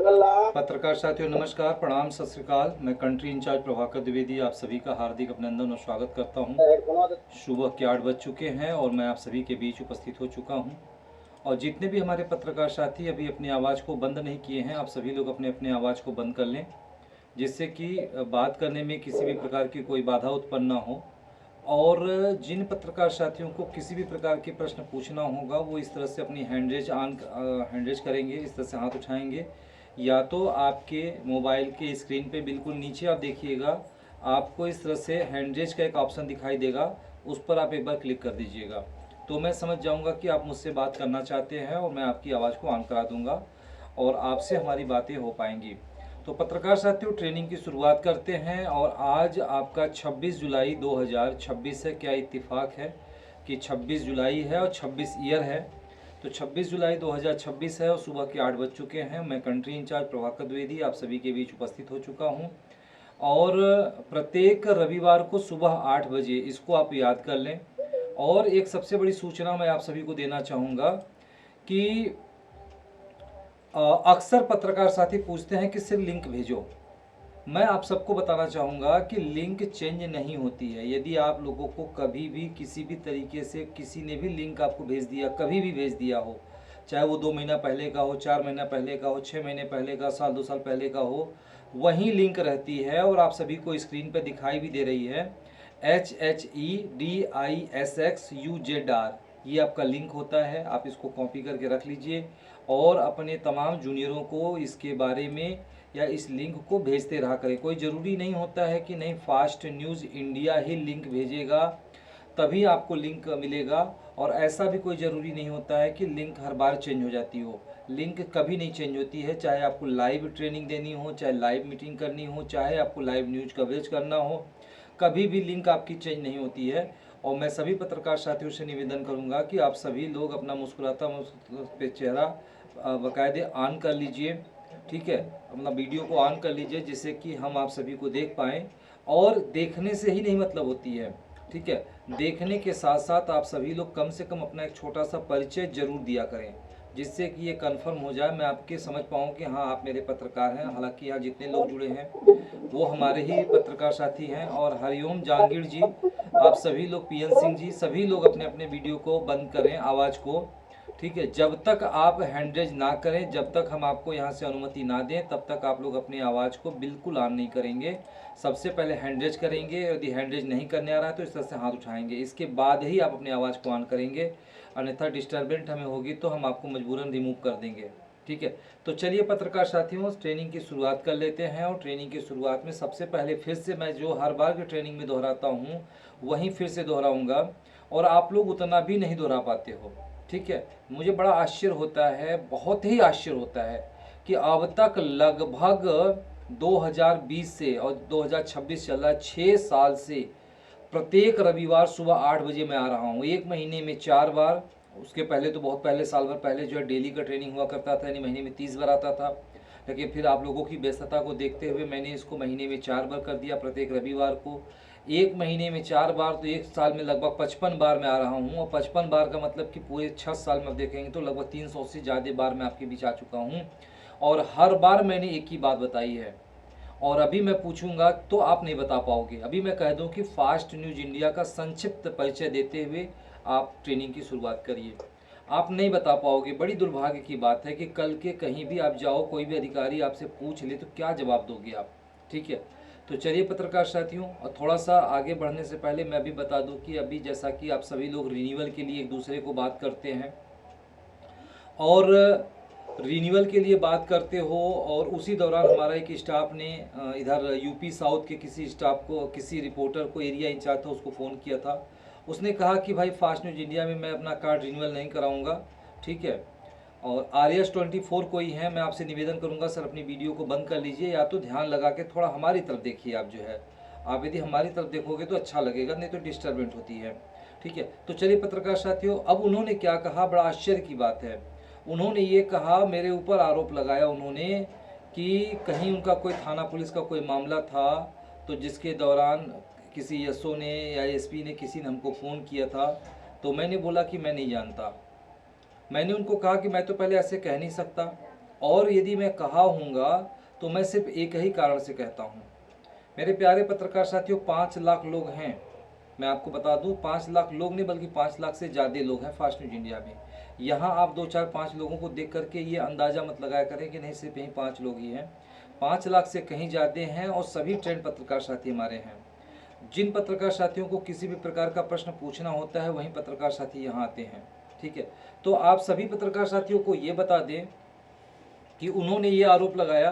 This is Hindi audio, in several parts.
पत्रकार साथियों नमस्कार, प्रणाम, सत श्री अकाल। मैं कंट्री इंचार्ज प्रभाकर द्विवेदी आप सभी का हार्दिक अभिनंदन और स्वागत करता हूं। सुबह के 8 बज चुके हैं और मैं आप सभी के बीच उपस्थित हो चुका हूं। और जितने भी हमारे पत्रकार साथी अभी अपनी आवाज़ को बंद नहीं किए हैं, आप सभी लोग अपने अपने आवाज़ को बंद कर लें, जिससे कि बात करने में किसी भी प्रकार की कोई बाधा उत्पन्न ना हो। और जिन पत्रकार साथियों को किसी भी प्रकार के प्रश्न पूछना होगा वो इस तरह से अपनी हैंड रेज करेंगे, इस तरह से हाथ उठाएंगे। या तो आपके मोबाइल के स्क्रीन पे बिल्कुल नीचे आप देखिएगा, आपको इस तरह से हैंड रेज का एक ऑप्शन दिखाई देगा, उस पर आप एक बार क्लिक कर दीजिएगा, तो मैं समझ जाऊंगा कि आप मुझसे बात करना चाहते हैं और मैं आपकी आवाज़ को ऑन करा दूंगा और आपसे हमारी बातें हो पाएंगी। तो पत्रकार साथियों, ट्रेनिंग की शुरुआत करते हैं। और आज आपका 26 जुलाई 2026 है। क्या इत्तेफाक है कि 26 जुलाई है और 26 ईयर है। तो 26 जुलाई 2026 है और सुबह के 8 बज चुके हैं। मैं कंट्री इंचार्ज प्रभाकर द्विवेदी आप सभी के बीच उपस्थित हो चुका हूं। और प्रत्येक रविवार को सुबह 8 बजे, इसको आप याद कर लें। और एक सबसे बड़ी सूचना मैं आप सभी को देना चाहूँगा कि अक्सर पत्रकार साथी पूछते हैं कि सिर्फ लिंक भेजो। मैं आप सबको बताना चाहूँगा कि लिंक चेंज नहीं होती है। यदि आप लोगों को कभी भी किसी भी तरीके से किसी ने भी लिंक आपको भेज दिया, कभी भी भेज दिया हो, चाहे वो 2 महीना पहले का हो, 4 महीना पहले का हो, 6 महीने पहले का, साल 2 साल पहले का हो, वही लिंक रहती है और आप सभी को स्क्रीन पर दिखाई भी दे रही है। HHEDISXUZR ये आपका लिंक होता है। आप इसको कॉपी करके रख लीजिए और अपने तमाम जूनियरों को इसके बारे में या इस लिंक को भेजते रहा करें। कोई ज़रूरी नहीं होता है कि नहीं फास्ट न्यूज़ इंडिया ही लिंक भेजेगा तभी आपको लिंक मिलेगा, और ऐसा भी कोई ज़रूरी नहीं होता है कि लिंक हर बार चेंज हो जाती हो। लिंक कभी नहीं चेंज होती है, चाहे आपको लाइव ट्रेनिंग देनी हो, चाहे लाइव मीटिंग करनी हो, चाहे आपको लाइव न्यूज़ कवरेज करना हो, कभी भी लिंक आपकी चेंज नहीं होती है। और मैं सभी पत्रकार साथियों से निवेदन करूंगा कि आप सभी लोग अपना मुस्कुराता पे चेहरा बाकायदे ऑन कर लीजिए, ठीक है, अपना वीडियो को ऑन कर लीजिए, जिससे कि हम आप सभी को देख पाएँ। और देखने से ही नहीं मतलब होती है, ठीक है, देखने के साथ साथ आप सभी लोग कम से कम अपना एक छोटा सा परिचय जरूर दिया करें, जिससे कि ये कंफर्म हो जाए, मैं आपके समझ पाऊँ कि हाँ आप मेरे पत्रकार हैं। हालांकि यहाँ जितने लोग जुड़े हैं वो हमारे ही पत्रकार साथी हैं। और हरिओम जहांगीर जी, आप सभी लोग, PN सिंह जी, सभी लोग अपने अपने वीडियो को बंद करें, आवाज़ को, ठीक है। जब तक आप हैंडरेज ना करें, जब तक हम आपको यहाँ से अनुमति ना दें, तब तक आप लोग अपनी आवाज़ को बिल्कुल ऑन नहीं करेंगे। सबसे पहले हैंडरेज करेंगे, यदि हैंडरेज नहीं करने आ रहा है तो इस तरह से हाथ उठाएंगे, इसके बाद ही आप अपनी आवाज़ को ऑन करेंगे। अन्यथा डिस्टर्बेंट हमें होगी तो हम आपको मजबूरन रिमूव कर देंगे, ठीक है। तो चलिए पत्रकार साथियों, ट्रेनिंग की शुरुआत कर लेते हैं। और ट्रेनिंग की शुरुआत में सबसे पहले फिर से मैं जो हर बार की ट्रेनिंग में दोहराता हूँ वहीं फिर से दोहराऊँगा, और आप लोग उतना भी नहीं दोहरा पाते हो, ठीक है। मुझे बड़ा आश्चर्य होता है, बहुत ही आश्चर्य होता है कि अब तक लगभग 2020 से और 2026 चल रहा है, 6 साल से प्रत्येक रविवार सुबह 8 बजे मैं आ रहा हूँ, एक महीने में 4 बार। उसके पहले तो बहुत पहले, साल भर पहले जो है डेली का ट्रेनिंग हुआ करता था, यानी महीने में 30 बार आता था। लेकिन फिर आप लोगों की व्यस्तता को देखते हुए मैंने इसको महीने में 4 बार कर दिया, प्रत्येक रविवार को। एक महीने में 4 बार तो एक साल में लगभग 55 बार मैं आ रहा हूँ। और 55 बार का मतलब कि पूरे 6 साल में देखेंगे तो लगभग 300 से ज़्यादा बार मैं आपके बीच आ चुका हूँ। और हर बार मैंने एक ही बात बताई है, और अभी मैं पूछूंगा तो आप नहीं बता पाओगे। अभी मैं कह दूं कि फास्ट न्यूज़ इंडिया का संक्षिप्त परिचय देते हुए आप ट्रेनिंग की शुरुआत करिए, आप नहीं बता पाओगे। बड़ी दुर्भाग्य की बात है कि कल के कहीं भी आप जाओ, कोई भी अधिकारी आपसे पूछ ले तो क्या जवाब दोगे आप, ठीक है। तो चलिए पत्रकार साथियों, और थोड़ा सा आगे बढ़ने से पहले मैं भी बता दूं कि अभी जैसा कि आप सभी लोग रिन्यूअल के लिए एक दूसरे को बात करते हैं और रिन्यूअल के लिए बात करते हो, और उसी दौरान हमारा एक स्टाफ ने इधर यूपी साउथ के किसी स्टाफ को, किसी रिपोर्टर को, एरिया इंचार्ज था, उसको फ़ोन किया था। उसने कहा कि भाई फास्ट न्यूज़ इंडिया में मैं अपना कार्ड रिन्यूअल नहीं कराऊंगा, ठीक है। और RS24 कोई है, मैं आपसे निवेदन करूंगा सर अपनी वीडियो को बंद कर लीजिए, या तो ध्यान लगा के थोड़ा हमारी तरफ देखिए। आप जो है, आप यदि हमारी तरफ देखोगे तो अच्छा लगेगा, नहीं तो डिस्टर्बेंट होती है, ठीक है। तो चलिए पत्रकार साथियों, अब उन्होंने क्या कहा, बड़ा आश्चर्य की बात है। उन्होंने ये कहा, मेरे ऊपर आरोप लगाया उन्होंने कि कहीं उनका कोई थाना पुलिस का कोई मामला था, तो जिसके दौरान किसी SO ने या SP ने, किसी ने हमको फ़ोन किया था। तो मैंने बोला कि मैं नहीं जानता। मैंने उनको कहा कि मैं तो पहले ऐसे कह नहीं सकता, और यदि मैं कहा हूँगा तो मैं सिर्फ एक ही कारण से कहता हूँ। मेरे प्यारे पत्रकार साथियों, 5 लाख लोग हैं। मैं आपको बता दूं, 5 लाख लोग नहीं बल्कि 5 लाख से ज़्यादा लोग हैं फास्ट न्यूज इंडिया में। यहाँ आप 2 4 5 लोगों को देख करके ये अंदाज़ा मत लगाया करें कि नहीं सिर्फ यहीं 5 लोग ही हैं। 5 लाख से कहीं ज़्यादा हैं और सभी ट्रेंड पत्रकार साथी हमारे हैं। जिन पत्रकार साथियों को किसी भी प्रकार का प्रश्न पूछना होता है वहीं पत्रकार साथी यहाँ आते हैं। ठीक है, तो आप सभी पत्रकार साथियों को ये बता दें कि उन्होंने ये आरोप लगाया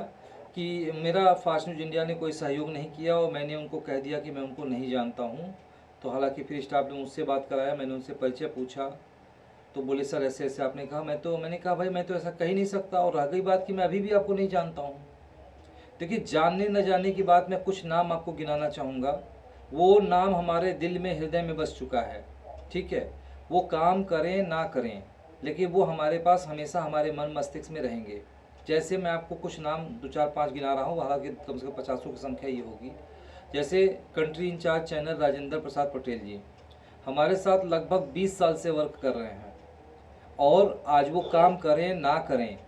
कि मेरा फास्ट न्यूज इंडिया ने कोई सहयोग नहीं किया और मैंने उनको कह दिया कि मैं उनको नहीं जानता हूँ। तो हालांकि फिर स्टाफ ने मुझसे बात कराया, मैंने उनसे परिचय पूछा तो बोले सर ऐसे ऐसे आपने कहा। मैंने कहा भाई मैं तो ऐसा कह ही नहीं सकता, और रह गई बात कि मैं अभी भी आपको नहीं जानता हूँ। देखिए, जानने न जानने की बात, मैं कुछ नाम आपको गिनाना चाहूँगा। वो नाम हमारे दिल में हृदय में बस चुका है। ठीक है, वो काम करें ना करें लेकिन वो हमारे पास हमेशा हमारे मन मस्तिष्क में रहेंगे। जैसे मैं आपको कुछ नाम 2 4 5 गिना रहा हूँ, हालांकि कम से कम 50 की संख्या ये होगी। जैसे country in charge channel Rajendra Prasad Patel जी हमारे साथ लगभग 20 साल से वर्क कर रहे हैं, और आज वो काम करें ना करें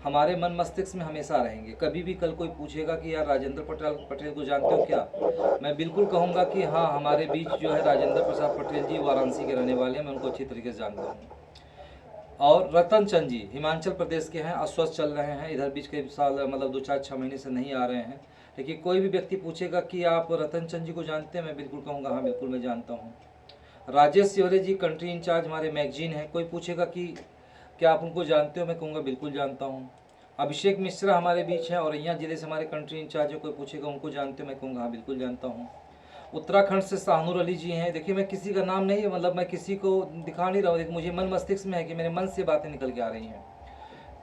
हमारे मन मस्तिष्क में हमेशा रहेंगे। कभी भी कल कोई पूछेगा कि यार राजेंद्र पटेल को जानते हो क्या, मैं बिल्कुल कहूँगा कि हाँ, हमारे बीच जो है राजेंद्र प्रसाद पटेल जी वाराणसी के रहने वाले हैं, मैं उनको अच्छी तरीके से जानता हूँ। और रतन चंद जी हिमाचल प्रदेश के हैं, अस्वस्थ चल रहे हैं, इधर बीच कई साल मतलब 2 4 6 महीने से नहीं आ रहे हैं। लेकिन कोई भी व्यक्ति पूछेगा कि आप रतन चंद जी को जानते हैं, मैं बिल्कुल कहूँगा हाँ बिल्कुल मैं जानता हूँ। राजेश सिवरे जी कंट्री इंचार्ज हमारे मैगजीन है, कोई पूछेगा कि क्या आप उनको जानते हो, मैं कहूँगा बिल्कुल जानता हूँ। अभिषेक मिश्रा हमारे बीच हैं और यहाँ जिले से हमारे कंट्री इंचार्ज है, कोई पूछेगा उनको जानते हो, मैं कहूँगा हाँ बिल्कुल जानता हूँ। उत्तराखंड से शाहनूर अली जी हैं। देखिए, मैं किसी का नाम नहीं, मतलब मैं किसी को दिखा नहीं रहा हूँ, लेकिन मुझे मन मस्तिष्क में है कि मेरे मन से बातें निकल के आ रही हैं।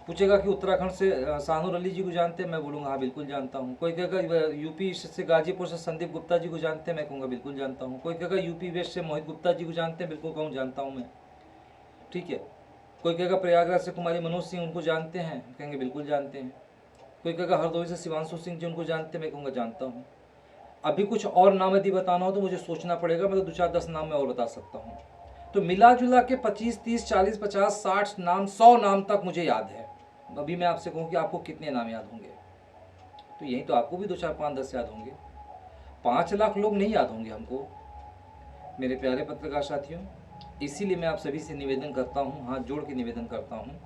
पूछेगा कि उत्तराखंड से शाहनूर अली जी को जानते हैं, मैं बोलूँगा हाँ बिल्कुल जानता हूँ। कोई कहेगा यूपी से गाजीपुर से संदीप गुप्ता जी को जानते हैं, मैं कहूँगा बिल्कुल जानता हूँ। कोई कहेगा यूपी वेस्ट से मोहित गुप्ता जी को जानते हैं, बिल्कुल कहूँ जानता हूँ मैं। ठीक है, कोई कहेगा प्रयागराज से कुमारी मनोज सिंह उनको जानते हैं, कहेंगे बिल्कुल जानते हैं। कोई कहेगा हरदोई से शिवांशु सिंह जी उनको जानते हैं, मैं कहूँगा जानता हूँ। अभी कुछ और नाम यदि बताना हो तो मुझे सोचना पड़ेगा, मैं तो 2 4 10 नाम मैं और बता सकता हूँ। तो मिला जुला के 25 30 40 50 60 नाम 100 नाम तक मुझे याद है। अभी मैं आपसे कहूँ कि आपको कितने नाम याद होंगे, तो यही तो आपको भी 2 4 5 10 याद होंगे। 5 लाख लोग नहीं याद होंगे हमको, मेरे प्यारे पत्रकार साथियों। इसीलिए मैं आप सभी से निवेदन करता हूँ, हाथ जोड़ के निवेदन करता हूँ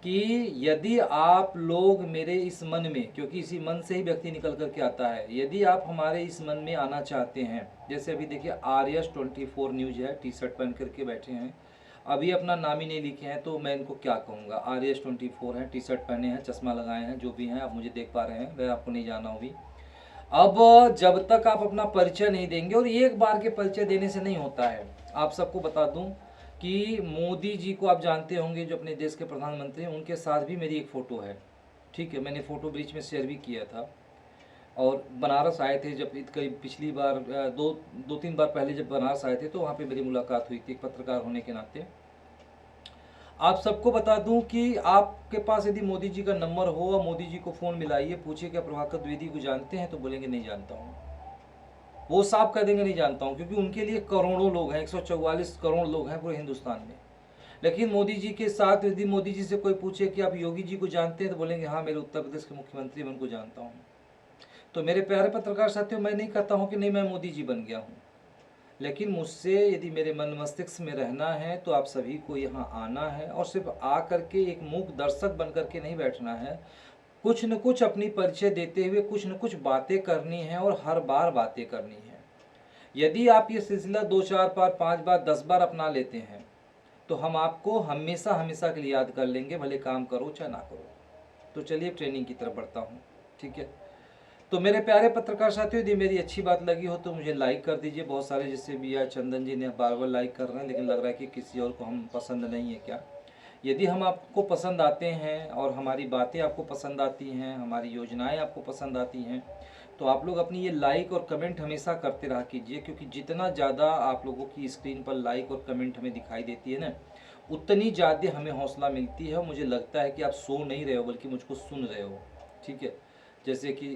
कि यदि आप लोग मेरे इस मन में, क्योंकि इसी मन से ही व्यक्ति निकल करके आता है, यदि आप हमारे इस मन में आना चाहते हैं, जैसे अभी देखिए RS24 न्यूज है, टी शर्ट पहन करके बैठे हैं, अभी अपना नाम ही नहीं लिखे हैं, तो मैं इनको क्या कहूँगा। RS24 है, टी शर्ट पहने हैं, चश्मा लगाए हैं, जो भी हैं आप मुझे देख पा रहे हैं, मैं आपको नहीं जाना हूँ भी। अब जब तक आप अपना परिचय नहीं देंगे, और एक बार के परिचय देने से नहीं होता है। आप सबको बता दूं कि मोदी जी को आप जानते होंगे, जो अपने देश के प्रधानमंत्री हैं, उनके साथ भी मेरी एक फ़ोटो है। ठीक है, मैंने फ़ोटो बीच में शेयर भी किया था। और बनारस आए थे जब, करीब पिछली बार 2 3 बार पहले जब बनारस आए थे, तो वहाँ पे मेरी मुलाकात हुई थी एक पत्रकार होने के नाते। आप सबको बता दूं कि आपके पास यदि मोदी जी का नंबर हो और मोदी जी को फ़ोन मिलाइए, पूछिए क्या प्रभाकर द्विवेदी को जानते हैं, तो बोलेंगे नहीं जानता हूँ। वो साफ कह देंगे नहीं जानता हूँ, क्योंकि उनके लिए करोड़ों लोग हैं, 144 करोड़ लोग हैं पूरे हिंदुस्तान में। लेकिन मोदी जी के साथ यदि मोदी जी से कोई पूछे कि आप योगी जी को जानते हैं, तो बोलेंगे हाँ मेरे उत्तर प्रदेश के मुख्यमंत्री, मैं उनको जानता हूँ। तो मेरे प्यारे पत्रकार साथियों, मैं नहीं कहता हूँ कि नहीं मैं मोदी जी बन गया हूँ, लेकिन मुझसे यदि मेरे मन मस्तिष्क में रहना है तो आप सभी को यहाँ आना है, और सिर्फ आ करके एक मूक दर्शक बन करके नहीं बैठना है। कुछ न कुछ अपनी परिचय देते हुए कुछ न कुछ बातें करनी है, और हर बार बातें करनी है। यदि आप ये सिलसिला 2 4 बार 5 बार 10 बार अपना लेते हैं, तो हम आपको हमेशा हमेशा के लिए याद कर लेंगे, भले काम करो चाहे ना करो। तो चलिए ट्रेनिंग की तरफ बढ़ता हूँ। ठीक है, तो मेरे प्यारे पत्रकार साथियों, यदि मेरी अच्छी बात लगी हो तो मुझे लाइक कर दीजिए। बहुत सारे जैसे भी या चंदन जी ने बार बार लाइक कर रहे हैं, लेकिन लग रहा है कि किसी और को हम पसंद नहीं है क्या। यदि हम आपको पसंद आते हैं और हमारी बातें आपको पसंद आती हैं, हमारी योजनाएं आपको पसंद आती हैं, तो आप लोग अपनी ये लाइक और कमेंट हमेशा करते रहा कीजिए, क्योंकि जितना ज़्यादा आप लोगों की स्क्रीन पर लाइक और कमेंट हमें दिखाई देती है ना, उतनी ज़्यादा हमें हौसला मिलती है, और मुझे लगता है कि आप सो नहीं रहे हो बल्कि मुझको सुन रहे हो। ठीक है, जैसे कि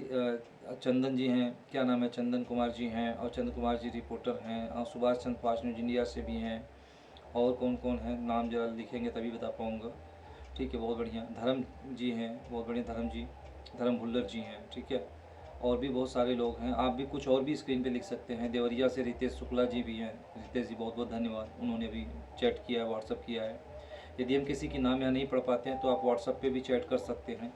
चंदन जी हैं, क्या नाम है, चंदन कुमार जी हैं, और चंद्र कुमार जी रिपोर्टर हैं, और Subhash Chandra fast news India से भी हैं, और कौन कौन है नाम जरा लिखेंगे तभी बता पाऊँगा। ठीक है, बहुत बढ़िया। धर्म जी हैं, बहुत बढ़िया धर्म जी, धर्म भुल्लर जी हैं, ठीक है। और भी बहुत सारे लोग हैं, आप भी कुछ और भी स्क्रीन पे लिख सकते हैं। देवरिया से रितेश शुक्ला जी भी हैं। रितेश जी बहुत बहुत धन्यवाद, उन्होंने भी चैट किया है, व्हाट्सअप किया है। यदि हम किसी की नाम यहाँ नहीं पढ़ पाते हैं तो आप व्हाट्सअप पे भी चैट कर सकते हैं।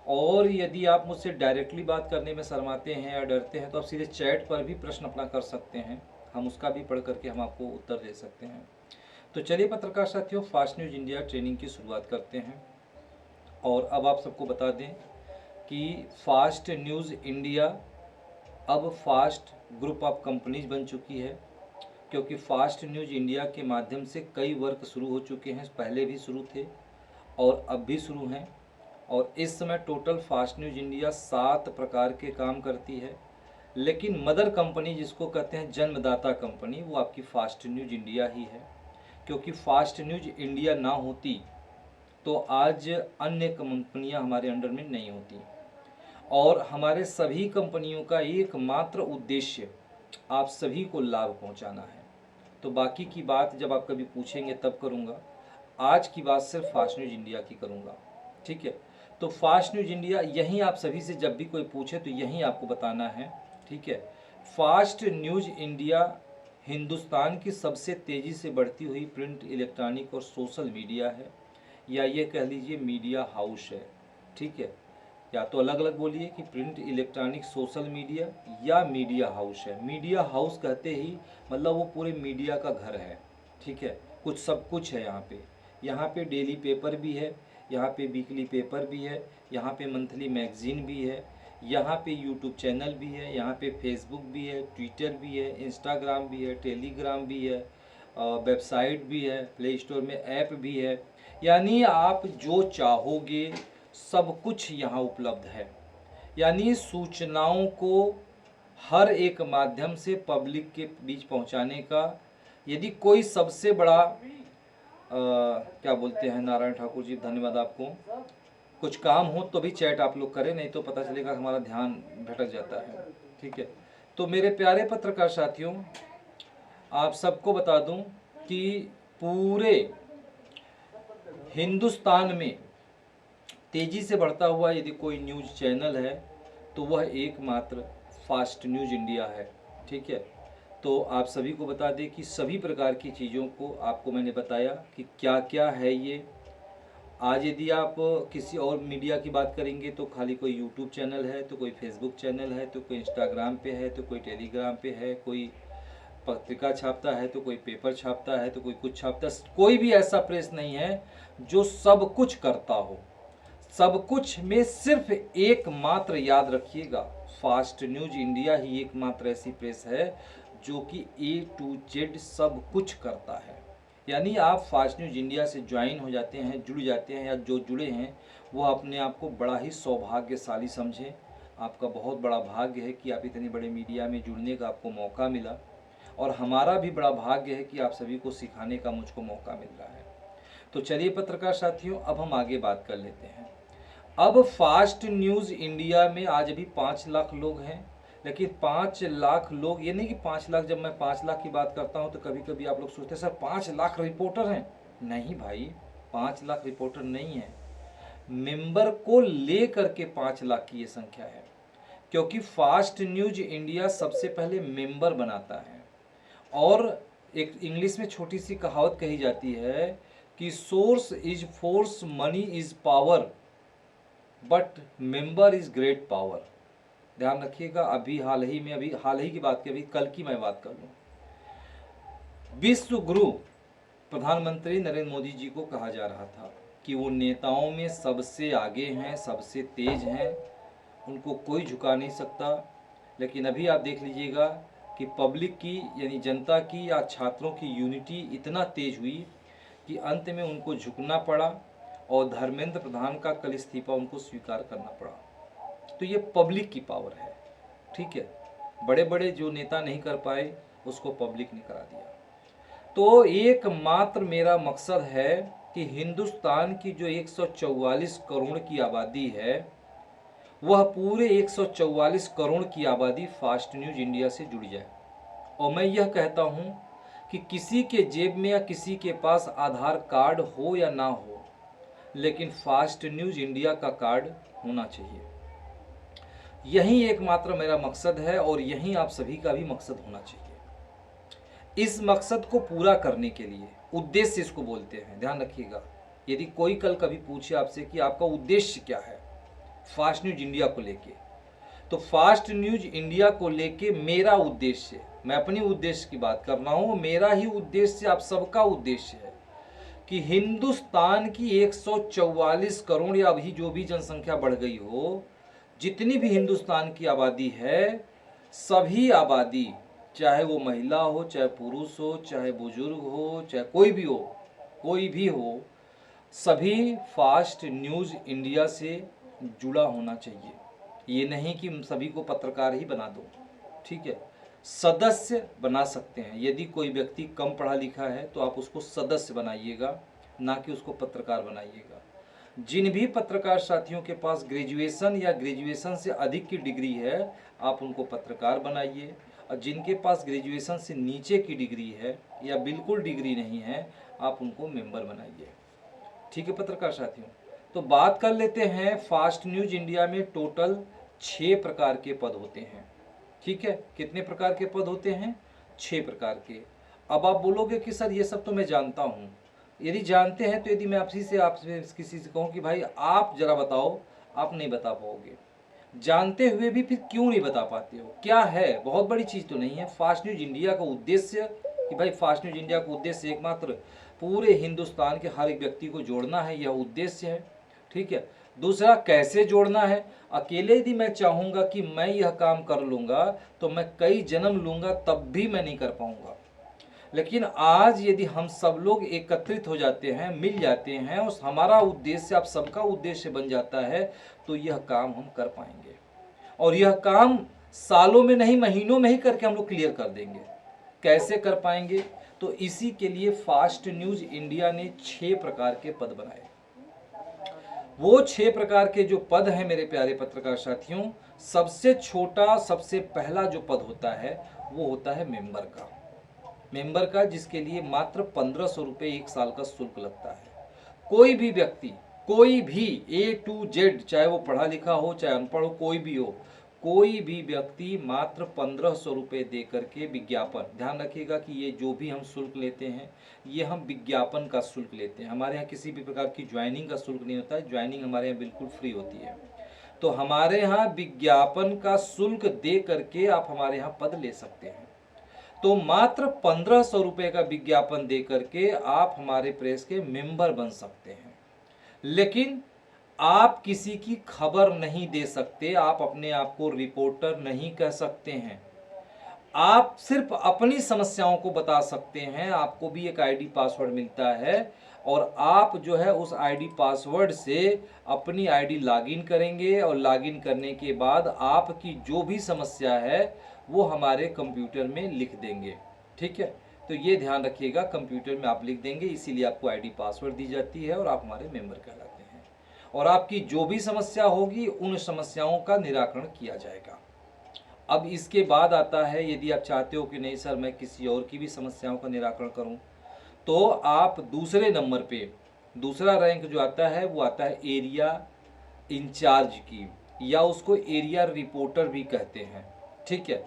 और यदि आप मुझसे डायरेक्टली बात करने में शर्माते हैं या डरते हैं तो आप सीधे चैट पर भी प्रश्न अपना कर सकते हैं, हम उसका भी पढ़ करके हम आपको उत्तर दे सकते हैं। तो चलिए पत्रकार साथियों, फास्ट न्यूज़ इंडिया ट्रेनिंग की शुरुआत करते हैं। और अब आप सबको बता दें कि फास्ट न्यूज़ इंडिया अब फास्ट ग्रुप ऑफ कंपनीज बन चुकी है, क्योंकि फास्ट न्यूज़ इंडिया के माध्यम से कई वर्क शुरू हो चुके हैं, पहले भी शुरू थे और अब भी शुरू हैं। और इस समय टोटल फास्ट न्यूज़ इंडिया 7 प्रकार के काम करती है, लेकिन मदर कंपनी जिसको कहते हैं जन्मदाता कंपनी, वो आपकी फास्ट न्यूज़ इंडिया ही है। क्योंकि फास्ट न्यूज़ इंडिया ना होती तो आज अन्य कंपनियां हमारे अंडर में नहीं होती। और हमारे सभी कंपनियों का एकमात्र उद्देश्य आप सभी को लाभ पहुंचाना है। तो बाकी की बात जब आप कभी पूछेंगे तब करूंगा, आज की बात सिर्फ फास्ट न्यूज़ इंडिया की करूंगा, ठीक है। तो फास्ट न्यूज़ इंडिया, यहीं आप सभी से जब भी कोई पूछे तो यहीं आपको बताना है, ठीक है। फास्ट न्यूज़ इंडिया हिंदुस्तान की सबसे तेज़ी से बढ़ती हुई प्रिंट, इलेक्ट्रॉनिक और सोशल मीडिया है, या ये कह लीजिए मीडिया हाउस है, ठीक है। या तो अलग अलग बोलिए कि प्रिंट, इलेक्ट्रॉनिक, सोशल मीडिया या मीडिया हाउस है। मीडिया हाउस कहते ही मतलब वो पूरे मीडिया का घर है, ठीक है। कुछ सब कुछ है यहाँ पे। यहाँ पे डेली पेपर भी है, यहाँ पे वीकली पेपर भी है, यहाँ पे मंथली मैगजीन भी है, यहाँ पे यूट्यूब चैनल भी है, यहाँ पे फेसबुक भी है, ट्विटर भी है, इंस्टाग्राम भी है, टेलीग्राम भी है, वेबसाइट भी है, प्ले स्टोर में ऐप भी है। यानी आप जो चाहोगे सब कुछ यहाँ उपलब्ध है। यानी सूचनाओं को हर एक माध्यम से पब्लिक के बीच पहुँचाने का, यदि कोई सबसे बड़ा क्या बोलते हैं, नारायण ठाकुर जी धन्यवाद आपको, कुछ काम हो तो भी चैट आप लोग करें, नहीं तो पता चलेगा हमारा ध्यान भटक जाता है, ठीक है। तो मेरे प्यारे पत्रकार साथियों, आप सबको बता दूं कि पूरे हिंदुस्तान में तेज़ी से बढ़ता हुआ यदि कोई न्यूज़ चैनल है तो वह एकमात्र फास्ट न्यूज़ इंडिया है, ठीक है। तो आप सभी को बता दें कि सभी प्रकार की चीज़ों को आपको मैंने बताया कि क्या क्या है ये। आज यदि आप किसी और मीडिया की बात करेंगे तो खाली कोई यूट्यूब चैनल है, तो कोई फेसबुक चैनल है, तो कोई इंस्टाग्राम पे है, तो कोई टेलीग्राम पे है, कोई पत्रिका छापता है, तो कोई पेपर छापता है, तो कोई कुछ छापता है। कोई भी ऐसा प्रेस नहीं है जो सब कुछ करता हो। सब कुछ में सिर्फ एकमात्र याद रखिएगा, फास्ट न्यूज़ इंडिया ही एकमात्र ऐसी प्रेस है जो कि A to Z सब कुछ करता है। यानी आप फास्ट न्यूज़ इंडिया से ज्वाइन हो जाते हैं, जुड़ जाते हैं, या जो जुड़े हैं वो अपने आप को बड़ा ही सौभाग्यशाली समझें। आपका बहुत बड़ा भाग्य है कि आप इतने बड़े मीडिया में जुड़ने का आपको मौका मिला, और हमारा भी बड़ा भाग्य है कि आप सभी को सिखाने का मुझको मौका मिल रहा है। तो चलिए पत्रकार साथियों, अब हम आगे बात कर लेते हैं। अब फास्ट न्यूज़ इंडिया में आज अभी 5 लाख लोग हैं, लेकिन 5 लाख लोग, ये नहीं कि 5 लाख, जब मैं 5 लाख की बात करता हूँ तो कभी कभी आप लोग सोचते हैं सर 5 लाख रिपोर्टर हैं। नहीं भाई, 5 लाख रिपोर्टर नहीं है, मेंबर को ले करके 5 लाख की ये संख्या है। क्योंकि फास्ट न्यूज़ इंडिया सबसे पहले मेंबर बनाता है। और एक इंग्लिश में छोटी सी कहावत कही जाती है कि source is force, money is power, but member is great power. ध्यान रखिएगा। अभी हाल ही की बात की, अभी कल की मैं बात कर लूँ, विश्व गुरु प्रधानमंत्री नरेंद्र मोदी जी को कहा जा रहा था कि वो नेताओं में सबसे आगे हैं, सबसे तेज हैं, उनको कोई झुका नहीं सकता। लेकिन अभी आप देख लीजिएगा कि पब्लिक की, यानी जनता की या छात्रों की यूनिटी इतना तेज हुई कि अंत में उनको झुकना पड़ा, और धर्मेंद्र प्रधान का कल इस्तीफा उनको स्वीकार करना पड़ा। तो ये पब्लिक की पावर है, ठीक है। बड़े बड़े जो नेता नहीं कर पाए उसको पब्लिक ने करा दिया। तो एकमात्र मेरा मकसद है कि हिंदुस्तान की जो 144 करोड़ की आबादी है, वह पूरे 144 करोड़ की आबादी फास्ट न्यूज़ इंडिया से जुड़ जाए। और मैं यह कहता हूं कि किसी के जेब में या किसी के पास आधार कार्ड हो या ना हो, लेकिन फास्ट न्यूज़ इंडिया का कार्ड होना चाहिए। यही एकमात्र मेरा मकसद है और यही आप सभी का भी मकसद होना चाहिए। इस मकसद को पूरा करने के लिए, उद्देश्य इसको बोलते हैं, ध्यान रखिएगा। यदि कोई कल कभी पूछे आपसे कि आपका उद्देश्य क्या है फास्ट न्यूज़ इंडिया को लेके, तो फास्ट न्यूज़ इंडिया को लेके मेरा उद्देश्य, मैं अपनी उद्देश्य की बात कर रहा हूँ, मेरा ही उद्देश्य आप सबका उद्देश्य है कि हिंदुस्तान की 144 करोड़ या अभी जो भी जनसंख्या बढ़ गई हो, जितनी भी हिंदुस्तान की आबादी है, सभी आबादी, चाहे वो महिला हो, चाहे पुरुष हो, चाहे बुजुर्ग हो, चाहे कोई भी हो, सभी फास्ट न्यूज़ इंडिया से जुड़ा होना चाहिए। ये नहीं कि सभी को पत्रकार ही बना दो, ठीक है। सदस्य बना सकते हैं। यदि कोई व्यक्ति कम पढ़ा लिखा है तो आप उसको सदस्य बनाइएगा, ना कि उसको पत्रकार बनाइएगा। जिन भी पत्रकार साथियों के पास ग्रेजुएशन या ग्रेजुएशन से अधिक की डिग्री है, आप उनको पत्रकार बनाइए, और जिनके पास ग्रेजुएशन से नीचे की डिग्री है या बिल्कुल डिग्री नहीं है, आप उनको मेंबर बनाइए, ठीक है पत्रकार साथियों। तो बात कर लेते हैं, फास्ट न्यूज़ इंडिया में टोटल 6 प्रकार के पद होते हैं, ठीक है। कितने प्रकार के पद होते हैं? 6 प्रकार के। अब आप बोलोगे कि सर ये सब तो मैं जानता हूँ। यदि जानते हैं तो यदि मैं आपसे किसी से कहूँ कि भाई आप जरा बताओ, आप नहीं बता पाओगे। जानते हुए भी फिर क्यों नहीं बता पाते हो? क्या है? बहुत बड़ी चीज़ तो नहीं है। फास्ट न्यूज़ इंडिया का उद्देश्य कि भाई फास्ट न्यूज़ इंडिया का उद्देश्य एकमात्र पूरे हिंदुस्तान के हर एक व्यक्ति को जोड़ना है, यह उद्देश्य है, ठीक है। दूसरा, कैसे जोड़ना है? अकेले यदि मैं चाहूँगा कि मैं यह काम कर लूँगा तो मैं कई जन्म लूँगा, तब भी मैं नहीं कर पाऊँगा। लेकिन आज यदि हम सब लोग एकत्रित हो जाते हैं, मिल जाते हैं और हमारा उद्देश्य आप सबका उद्देश्य बन जाता है, तो यह काम हम कर पाएंगे। और यह काम सालों में नहीं, महीनों में ही करके हम लोग क्लियर कर देंगे। कैसे कर पाएंगे? तो इसी के लिए फास्ट न्यूज़ इंडिया ने 6 प्रकार के पद बनाए। वो 6 प्रकार के जो पद हैं मेरे प्यारे पत्रकार साथियों, सबसे छोटा, सबसे पहला जो पद होता है वो होता है मेंबर का, जिसके लिए मात्र 1500 रुपये 1 साल का शुल्क लगता है। कोई भी व्यक्ति, कोई भी A to Z, चाहे वो पढ़ा लिखा हो चाहे अनपढ़ हो, कोई भी हो, कोई भी व्यक्ति मात्र 1500 रुपये दे करके विज्ञापन, ध्यान रखिएगा कि ये जो भी हम शुल्क लेते हैं ये हम विज्ञापन का शुल्क लेते हैं। हमारे यहाँ किसी भी प्रकार की ज्वाइनिंग का शुल्क नहीं होता है, ज्वाइनिंग हमारे यहाँ बिल्कुल फ्री होती है। तो हमारे यहाँ विज्ञापन का शुल्क दे करके आप हमारे यहाँ पद ले सकते हैं। तो मात्र 1500 रुपये का विज्ञापन दे करके आप हमारे प्रेस के मेंबर बन सकते हैं। लेकिन आप किसी की खबर नहीं दे सकते, आप अपने आप को रिपोर्टर नहीं कह सकते हैं। आप सिर्फ अपनी समस्याओं को बता सकते हैं। आपको भी एक आईडी पासवर्ड मिलता है और आप जो है उस आईडी पासवर्ड से अपनी आईडी लॉगिन करेंगे और लॉगिन करने के बाद आपकी जो भी समस्या है वो हमारे कंप्यूटर में लिख देंगे, ठीक है। तो ये ध्यान रखिएगा, कंप्यूटर में आप लिख देंगे, इसीलिए आपको आईडी पासवर्ड दी जाती है और आप हमारे मेंबर कहलाते हैं। और आपकी जो भी समस्या होगी उन समस्याओं का निराकरण किया जाएगा। अब इसके बाद आता है, यदि आप चाहते हो कि नहीं सर मैं किसी और की भी समस्याओं का निराकरण करूं, तो आप दूसरे नंबर पे, दूसरा रैंक जो आता है वो आता है एरिया इंचार्ज की, या उसको एरिया रिपोर्टर भी कहते हैं, ठीक है।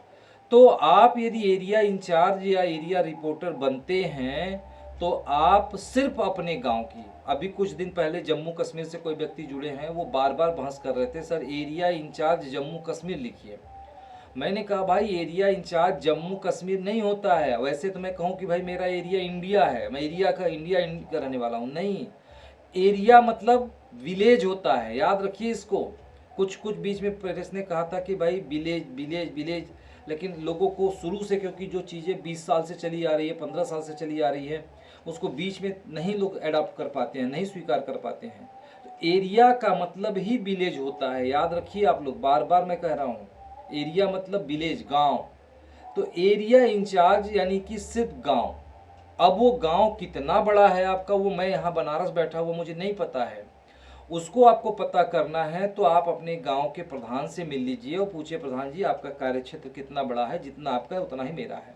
तो आप यदि एरिया इंचार्ज या एरिया रिपोर्टर बनते हैं तो आप सिर्फ अपने गांव की, अभी कुछ दिन पहले जम्मू कश्मीर से कोई व्यक्ति जुड़े हैं, वो बार बार बहस कर रहे थे sir area in charge Jammu Kashmir लिखिए। मैंने कहा भाई एरिया इंचार्ज जम्मू कश्मीर नहीं होता है। वैसे तो मैं कहूँ कि भाई मेरा एरिया इंडिया है, मैं इंडिया का रहने वाला हूँ, नहीं, एरिया मतलब विलेज होता है, याद रखिए इसको। कुछ बीच में प्रेस ने कहा था कि भाई विलेज विलेज विलेज, लेकिन लोगों को शुरू से, क्योंकि जो चीज़ें 20 साल से चली आ रही है, 15 साल से चली आ रही है, उसको बीच में नहीं लोग एडॉप्ट कर पाते हैं, नहीं स्वीकार कर पाते हैं। तो एरिया का मतलब ही विलेज होता है, याद रखिए आप लोग, बार बार मैं कह रहा हूँ, एरिया मतलब विलेज, गांव। तो एरिया इंचार्ज यानी कि सिर्फ गांव। अब वो गांव कितना बड़ा है आपका, वो मैं यहाँ बनारस बैठा हुआ मुझे नहीं पता है, उसको आपको पता करना है तो आप अपने गांव के प्रधान से मिल लीजिए और पूछिए प्रधान जी आपका कार्यक्षेत्र कितना बड़ा है, जितना आपका है उतना ही मेरा है।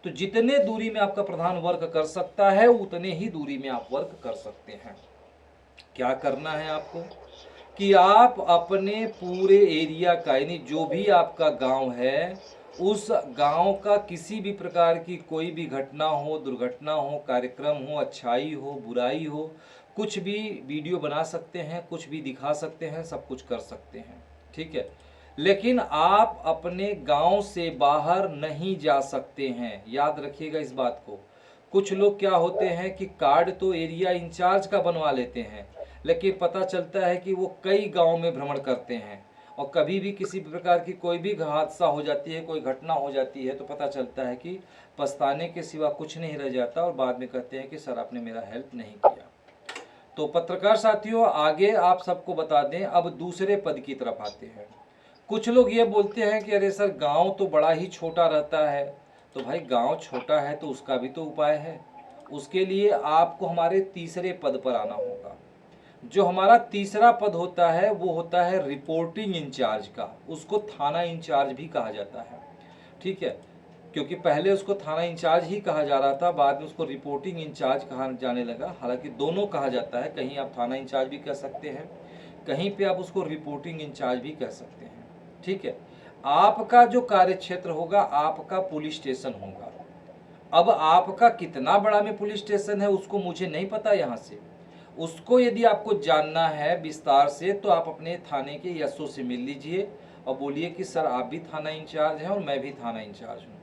तो जितने दूरी में आपका प्रधान वर्क कर सकता है उतने ही दूरी में आप वर्क कर सकते हैं। क्या करना है आपको कि आप अपने पूरे एरिया का, यानी जो भी आपका गांव है, उस गांव का किसी भी प्रकार की कोई भी घटना हो, दुर्घटना हो, कार्यक्रम हो, अच्छाई हो, बुराई हो, कुछ भी वीडियो बना सकते हैं, कुछ भी दिखा सकते हैं, सब कुछ कर सकते हैं। ठीक है, लेकिन आप अपने गांव से बाहर नहीं जा सकते हैं, याद रखिएगा इस बात को। कुछ लोग क्या होते हैं कि कार्ड तो एरिया इंचार्ज का बनवा लेते हैं, लेकिन पता चलता है कि वो कई गांव में भ्रमण करते हैं, और कभी भी किसी भी प्रकार की कोई भी हादसा हो जाती है, कोई घटना हो जाती है, तो पता चलता है कि पछताने के सिवा कुछ नहीं रह जाता, और बाद में कहते हैं कि सर आपने मेरा हेल्प नहीं किया। तो पत्रकार साथियों, आगे आप सबको बता दें, अब दूसरे पद की तरफ आते हैं। कुछ लोग ये बोलते हैं कि अरे सर गांव तो बड़ा ही छोटा रहता है। तो भाई गांव छोटा है तो उसका भी तो उपाय है। उसके लिए आपको हमारे तीसरे पद पर आना होगा। जो हमारा तीसरा पद होता है वो होता है रिपोर्टिंग इंचार्ज का। उसको थाना इंचार्ज भी कहा जाता है। ठीक है, क्योंकि पहले उसको थाना इंचार्ज ही कहा जा रहा था, बाद में उसको रिपोर्टिंग इंचार्ज कहा जाने लगा। हालांकि दोनों कहा जाता है, कहीं आप थाना इंचार्ज भी कह सकते हैं, कहीं पे आप उसको रिपोर्टिंग इंचार्ज भी कह सकते हैं। ठीक है, आपका जो कार्य क्षेत्र होगा, आपका पुलिस स्टेशन होगा। अब आपका कितना बड़ा में पुलिस स्टेशन है उसको मुझे नहीं पता यहाँ से। उसको यदि आपको जानना है विस्तार से, तो आप अपने थाने के एसओ से मिल लीजिए और बोलिए कि सर आप भी थाना इंचार्ज हैं और मैं भी थाना इंचार्ज हूँ।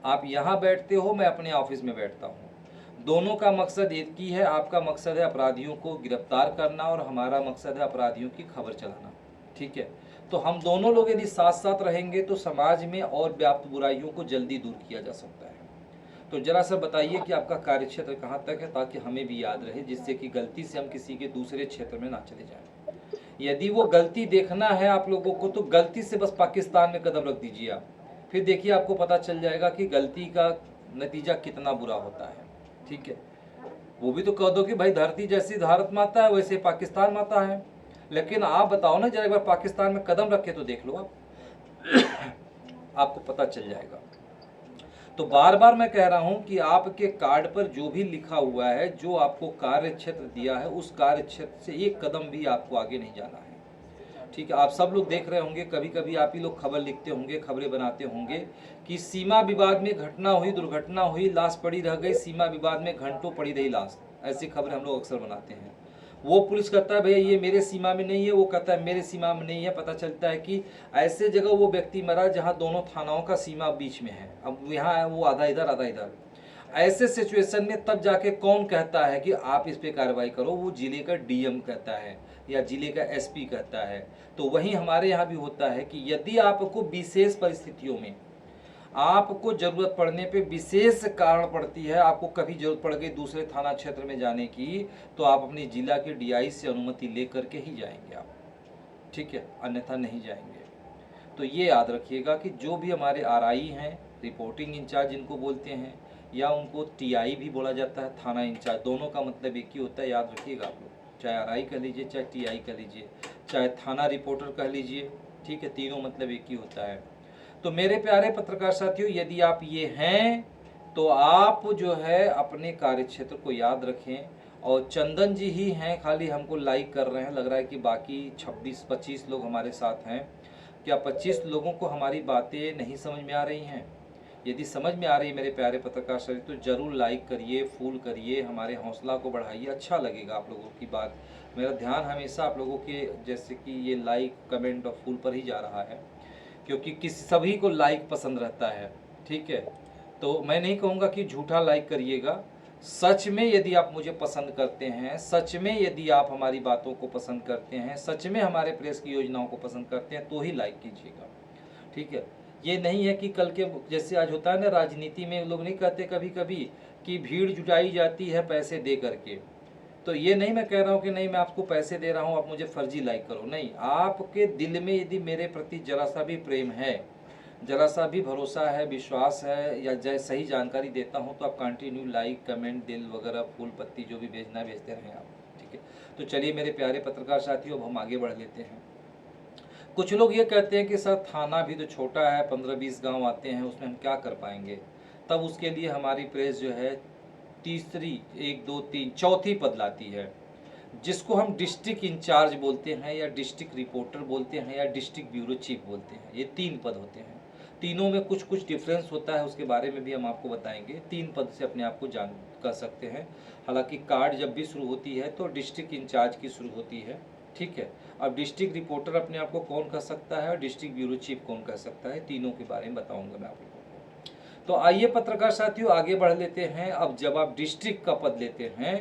आप यहाँ बैठते हो, मैं अपने ऑफिस में बैठता हूँ। दोनों का मकसद एक ही है। आपका मकसद है अपराधियों को गिरफ्तार करना और हमारा मकसद है अपराधियों की खबर चलाना। ठीक है, तो हम दोनों लोग यदि साथ साथ रहेंगे तो समाज में और व्याप्त बुराइयों को जल्दी दूर किया जा सकता है। तो जरा सा बताइए कि आपका कार्यक्षेत्र कहाँ तक है, ताकि हमें भी याद रहे, जिससे कि गलती से हम किसी के दूसरे क्षेत्र में ना चले जाएं। यदि वो गलती देखना है आप लोगों को, तो गलती से बस पाकिस्तान में कदम रख दीजिए आप, फिर देखिए आपको पता चल जाएगा कि गलती का नतीजा कितना बुरा होता है। ठीक है, वो भी तो कह दो कि भाई धरती जैसी भारत माता है वैसे पाकिस्तान माता है, लेकिन आप बताओ ना, जरा एक बार पाकिस्तान में कदम रखे तो देख लो आप आपको पता चल जाएगा। तो बार बार मैं कह रहा हूं कि आपके कार्ड पर जो भी लिखा हुआ है, जो आपको कार्य क्षेत्र दिया है, उस कार्य क्षेत्र से एक कदम भी आपको आगे नहीं जाना है। ठीक है, आप सब लोग देख रहे होंगे, कभी कभी आप ही लोग खबर लिखते होंगे, खबरें बनाते होंगे कि सीमा विवाद में घटना हुई, दुर्घटना हुई, लाश पड़ी रह गई, सीमा विवाद में घंटों पड़ी रही लाश। ऐसी खबरें हम लोग अक्सर बनाते हैं। वो पुलिस कहता है भैया ये मेरे सीमा में नहीं है, वो कहता है मेरे सीमा में नहीं है। पता चलता है कि ऐसे जगह वो व्यक्ति मरा जहां दोनों थानाओं का सीमा बीच में है। अब यहाँ है वो आधा इधर आधा इधर। ऐसे सिचुएशन में तब जाके कौन कहता है कि आप इस पे कार्रवाई करो? वो जिले का डीएम कहता है या जिले का एसपी कहता है। तो वहीं हमारे यहाँ भी होता है कि यदि आपको विशेष परिस्थितियों में, आपको जरूरत पड़ने पे, विशेष कारण पड़ती है, आपको कभी जरूरत पड़ गई दूसरे थाना क्षेत्र में जाने की, तो आप अपनी जिला के डीआई से अनुमति लेकर के ही जाएंगे आप। ठीक है, अन्यथा नहीं जाएंगे। तो ये याद रखिएगा कि जो भी हमारे आरआई हैं, रिपोर्टिंग इंचार्ज जिनको बोलते हैं, या उनको टीआई भी बोला जाता है, थाना इंचार्ज, दोनों का मतलब एक ही होता है, याद रखिएगा आप लोग। चाहे आरआई कह लीजिए, चाहे टीआई कह लीजिए, चाहे थाना रिपोर्टर कह लीजिए। ठीक है, तीनों मतलब एक ही होता है। तो मेरे प्यारे पत्रकार साथियों, यदि आप ये हैं तो आप जो है अपने कार्यक्षेत्र को याद रखें। और चंदन जी ही हैं खाली हमको लाइक कर रहे हैं, लग रहा है कि बाकी 26-25 लोग हमारे साथ हैं। क्या 25 लोगों को हमारी बातें नहीं समझ में आ रही हैं? यदि समझ में आ रही है मेरे प्यारे पत्रकार साथी, तो ज़रूर लाइक करिए, फूल करिए, हमारे हौसला को बढ़ाइए। अच्छा लगेगा आप लोगों की बात। मेरा ध्यान हमेशा आप लोगों के जैसे कि ये लाइक, कमेंट और फूल पर ही जा रहा है, क्योंकि किसी सभी को लाइक पसंद रहता है। ठीक है, तो मैं नहीं कहूँगा कि झूठा लाइक करिएगा। सच में यदि आप मुझे पसंद करते हैं, सच में यदि आप हमारी बातों को पसंद करते हैं, सच में हमारे प्रेस की योजनाओं को पसंद करते हैं, तो ही लाइक कीजिएगा। ठीक है, ये नहीं है कि कल के जैसे आज होता है ना राजनीति में, लोग नहीं कहते कभी कभी कि भीड़ जुटाई जाती है पैसे दे करके। तो ये नहीं मैं कह रहा हूँ कि नहीं मैं आपको पैसे दे रहा हूँ आप मुझे फर्जी लाइक करो। नहीं, आपके दिल में यदि मेरे प्रति जरा सा भी प्रेम है, जरा सा भी भरोसा है, विश्वास है, या जय सही जानकारी देता हूँ, तो आप कंटिन्यू लाइक, कमेंट, दिल वगैरह, फूल पत्ती जो भी भेजना है भेजते रहें आप। ठीक है, तो चलिए मेरे प्यारे पत्रकार साथियों, अब हम आगे बढ़ लेते हैं। कुछ लोग ये कहते हैं कि सर थाना भी तो छोटा है, 15-20 गांव आते हैं, उसमें हम क्या कर पाएंगे? तब उसके लिए हमारी प्रेस जो है तीसरी, 1 2 3 चौथी पद लाती है। जिसको हम डिस्ट्रिक्ट इंचार्ज बोलते हैं या डिस्ट्रिक्ट रिपोर्टर बोलते हैं या डिस्ट्रिक्ट ब्यूरो चीफ बोलते हैं। ये 3 पद होते हैं। तीनों में कुछ कुछ डिफरेंस होता है, उसके बारे में भी हम आपको बताएंगे। 3 पद से अपने आप को जान कर सकते हैं। हालांकि कार्ड जब भी शुरू होती है तो डिस्ट्रिक्ट इंचार्ज की शुरू होती है, ठीक है। अब डिस्ट्रिक्ट रिपोर्टर अपने आप को कौन कह सकता है और डिस्ट्रिक्ट ब्यूरो चीफ कौन कह सकता है, तीनों के बारे में बताऊंगा मैं आप लोगों को। तो आइए पत्रकार साथियों आगे बढ़ लेते हैं। अब जब आप डिस्ट्रिक्ट का पद लेते हैं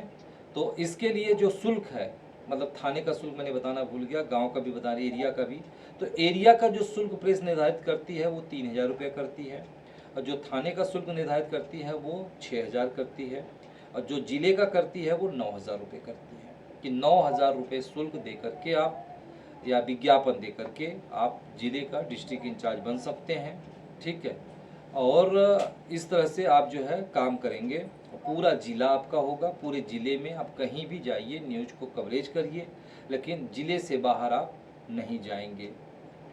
तो इसके लिए जो शुल्क है, मतलब थाने का शुल्क मैंने बताना भूल गया, गांव का भी बता रही, एरिया का भी। तो एरिया का जो शुल्क प्रेस निर्धारित करती है वो 3000 रुपये करती है, और जो थाने का शुल्क निर्धारित करती है वो 6000 करती है, और जो जिले का करती है वो 9000 रुपये करती है। कि 9000 रुपये शुल्क दे करके आप या विज्ञापन दे करके आप जिले का डिस्ट्रिक्ट इंचार्ज बन सकते हैं, ठीक है। और इस तरह से आप जो है काम करेंगे, पूरा ज़िला आपका होगा। पूरे ज़िले में आप कहीं भी जाइए, न्यूज़ को कवरेज करिए, लेकिन ज़िले से बाहर आप नहीं जाएंगे।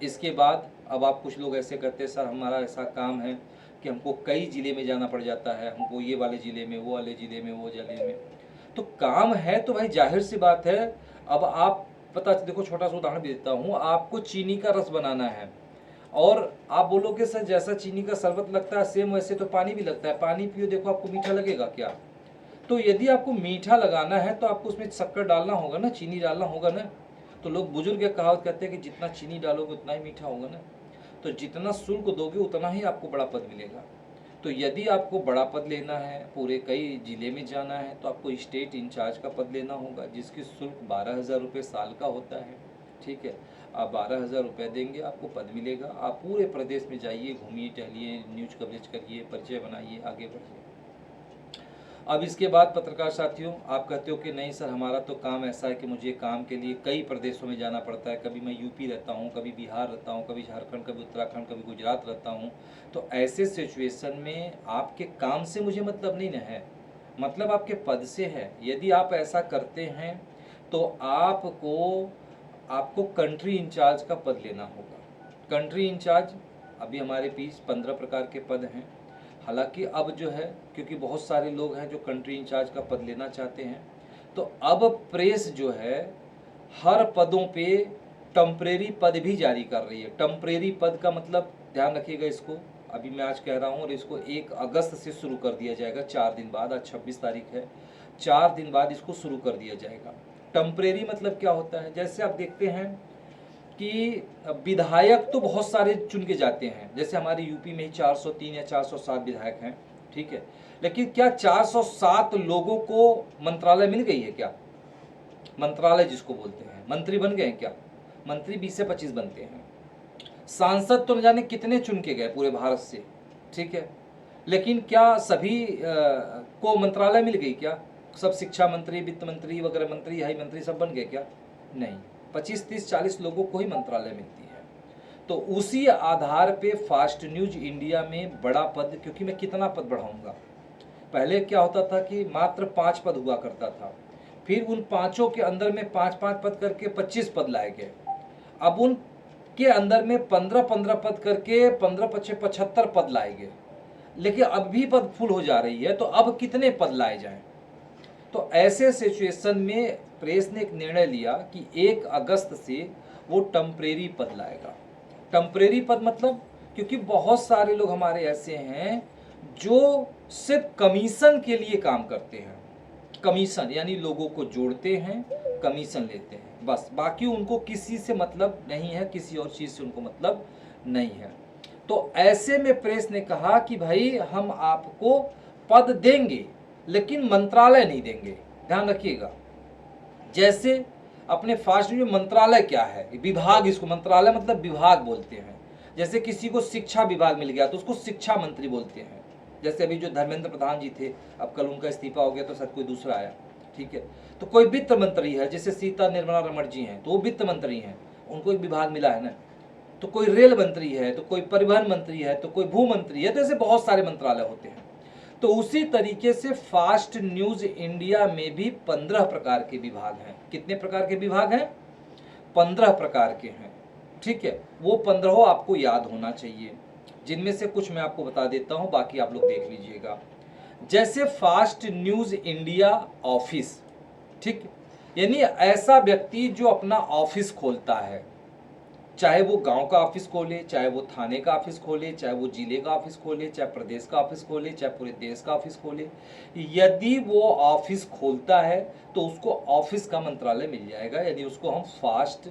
इसके बाद अब आप कुछ लोग ऐसे करते हैं, सर हमारा ऐसा काम है कि हमको कई ज़िले में जाना पड़ जाता है, हमको ये वाले ज़िले में, वो वाले ज़िले में, वो ज़िले में। तो काम है तो भाई जाहिर सी बात है। अब आप पता देखो, छोटा सा उदाहरण भी देता हूँ। आपको चीनी का रस बनाना है और आप बोलोगे सर जैसा चीनी का शरबत लगता है सेम वैसे तो पानी भी लगता है, पानी पियो देखो आपको मीठा लगेगा क्या? तो यदि आपको मीठा लगाना है तो आपको उसमें शक्कर डालना होगा ना, चीनी डालना होगा ना। तो लोग बुजुर्ग एक कहावत कहते हैं कि जितना चीनी डालोगे उतना ही मीठा होगा ना। तो जितना शुल्क दोगे उतना ही आपको बड़ा पद मिलेगा। तो यदि आपको बड़ा पद लेना है, पूरे कई जिले में जाना है, तो आपको स्टेट इंचार्ज का पद लेना होगा, जिसकी शुल्क 12,000 रुपये साल का होता है, ठीक है। आप 12,000 रुपये देंगे, आपको पद मिलेगा। आप पूरे प्रदेश में जाइए, घूमिए, टहलिए, न्यूज़ कवरेज करिए, परिचय बनाइए, आगे बढ़िए। अब इसके बाद पत्रकार साथियों, आप कहते हो कि नहीं सर हमारा तो काम ऐसा है कि मुझे काम के लिए कई प्रदेशों में जाना पड़ता है, कभी मैं यूपी रहता हूँ, कभी बिहार रहता हूँ, कभी झारखंड, कभी उत्तराखंड, कभी गुजरात रहता हूँ। तो ऐसे सिचुएशन में आपके काम से मुझे मतलब नहीं है, मतलब आपके पद से है। यदि आप ऐसा करते हैं तो आपको कंट्री इंचार्ज का पद लेना होगा। कंट्री इंचार्ज अभी हमारे बीच 15 प्रकार के पद हैं। हालांकि अब जो है, क्योंकि बहुत सारे लोग हैं जो कंट्री इंचार्ज का पद लेना चाहते हैं, तो अब प्रेस जो है हर पदों पे टेम्परेरी पद भी जारी कर रही है। टेम्परेरी पद का मतलब ध्यान रखिएगा इसको, अभी मैं आज कह रहा हूँ और इसको 1 अगस्त से शुरू कर दिया जाएगा, 4 दिन बाद। आज 26 तारीख है, 4 दिन बाद इसको शुरू कर दिया जाएगा। टेम्परेरी मतलब क्या होता है, जैसे आप देखते हैं कि विधायक तो बहुत सारे चुन के जाते हैं, जैसे हमारे यूपी में ही 403 या 407 विधायक हैं, ठीक है। लेकिन क्या 407 लोगों को मंत्रालय मिल गई है क्या? मंत्रालय जिसको बोलते हैं, मंत्री बन गए हैं क्या? मंत्री 20 से 25 बनते हैं। सांसद तो न जाने कितने चुन के गए पूरे भारत से, ठीक है। लेकिन क्या सभी को मंत्रालय मिल गई क्या? सब शिक्षा मंत्री, वित्त मंत्री वगैरह मंत्री, हाई मंत्री सब बन गए क्या? नहीं, 25, 30, 40 लोगों को ही मंत्रालय मिलती है। तो उसी आधार पे फास्ट न्यूज इंडिया में बड़ा पद, क्योंकि मैं कितना पद बढ़ाऊंगा। पहले क्या होता था कि मात्र 5 पद हुआ करता था, फिर उन 5 के अंदर में 5-5 पद करके 25 पद लाए गए। अब उन के अंदर में 15-15 पद करके 15-5 75 पद लाए गए। लेकिन अब भी पद फुल हो जा रही है, तो अब कितने पद लाए जाएं? तो ऐसे सिचुएशन में प्रेस ने एक निर्णय लिया कि 1 अगस्त से वो टेम्परेरी पद लाएगा। टेम्परेरी पद मतलब, क्योंकि बहुत सारे लोग हमारे ऐसे हैं जो सिर्फ कमीशन के लिए काम करते हैं। कमीशन यानी लोगों को जोड़ते हैं, कमीशन लेते हैं, बस। बाकी उनको किसी से मतलब नहीं है, किसी और चीज़ से उनको मतलब नहीं है। तो ऐसे में प्रेस ने कहा कि भाई हम आपको पद देंगे लेकिन मंत्रालय नहीं देंगे। ध्यान रखिएगा, जैसे अपने फास्ट न्यूज में मंत्रालय क्या है, विभाग, इसको मंत्रालय मतलब विभाग बोलते हैं। जैसे किसी को शिक्षा विभाग मिल गया तो उसको शिक्षा मंत्री बोलते हैं। जैसे अभी जो धर्मेंद्र प्रधान जी थे, अब कल उनका इस्तीफा हो गया तो शायद कोई दूसरा आया, ठीक है। तो कोई वित्त मंत्री है, जैसे सीता निर्मला रमण जी हैं तो वो वित्त मंत्री हैं, उनको एक विभाग मिला है ना। तो कोई रेल मंत्री है, तो कोई परिवहन मंत्री है, तो कोई भू मंत्री है, तो ऐसे बहुत सारे मंत्रालय होते हैं। तो उसी तरीके से फास्ट न्यूज इंडिया में भी 15 प्रकार के विभाग हैं। कितने प्रकार के विभाग हैं? 15 प्रकार के हैं, ठीक है। वो 15 आपको याद होना चाहिए, जिनमें से कुछ मैं आपको बता देता हूं, बाकी आप लोग देख लीजिएगा। जैसे फास्ट न्यूज इंडिया ऑफिस, ठीक। यानी ऐसा व्यक्ति जो अपना ऑफिस खोलता है, चाहे वो गांव का ऑफिस खोले, चाहे वो थाने का ऑफिस खोले, चाहे वो जिले का ऑफिस खोले, चाहे प्रदेश का ऑफिस खोले, चाहे पूरे देश का ऑफिस खोले, यदि वो ऑफिस खोलता है तो उसको ऑफिस का मंत्रालय मिल जाएगा। यदि उसको हम फास्ट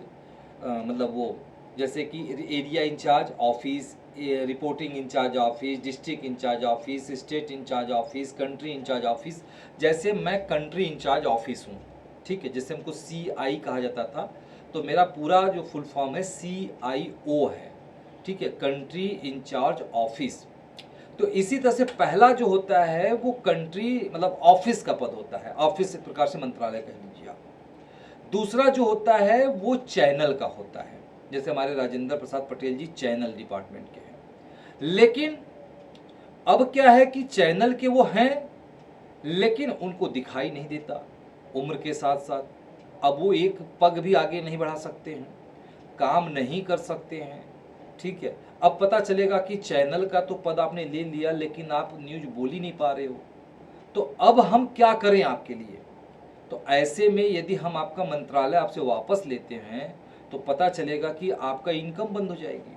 मतलब वो जैसे कि area incharge office, reporting incharge office, district incharge office, state incharge office, country incharge office, जैसे मैं कंट्री इंचार्ज ऑफिस हूँ, ठीक है, जैसे हमको CI कहा जाता था, तो मेरा पूरा जो फुल फॉर्म है CIO है, ठीक है, कंट्री इंचार्ज ऑफिस। तो इसी तरह से पहला जो होता है वो कंट्री मतलब ऑफिस का पद होता है, ऑफिस एक प्रकार से मंत्रालय कह लीजिए आप। दूसरा जो होता है वो चैनल का होता है, जैसे हमारे राजेंद्र प्रसाद पटेल जी चैनल डिपार्टमेंट के हैं। लेकिन अब क्या है कि चैनल के वो हैं, लेकिन उनको दिखाई नहीं देता उम्र के साथ साथ। अब वो एक पग भी आगे नहीं बढ़ा सकते हैं, काम नहीं कर सकते हैं, ठीक है। अब पता चलेगा कि चैनल का तो पद आपने ले लिया, लेकिन आप न्यूज बोल ही नहीं पा रहे हो, तो अब हम क्या करें आपके लिए। तो ऐसे में यदि हम आपका मंत्रालय आपसे वापस लेते हैं तो पता चलेगा कि आपका इनकम बंद हो जाएगी।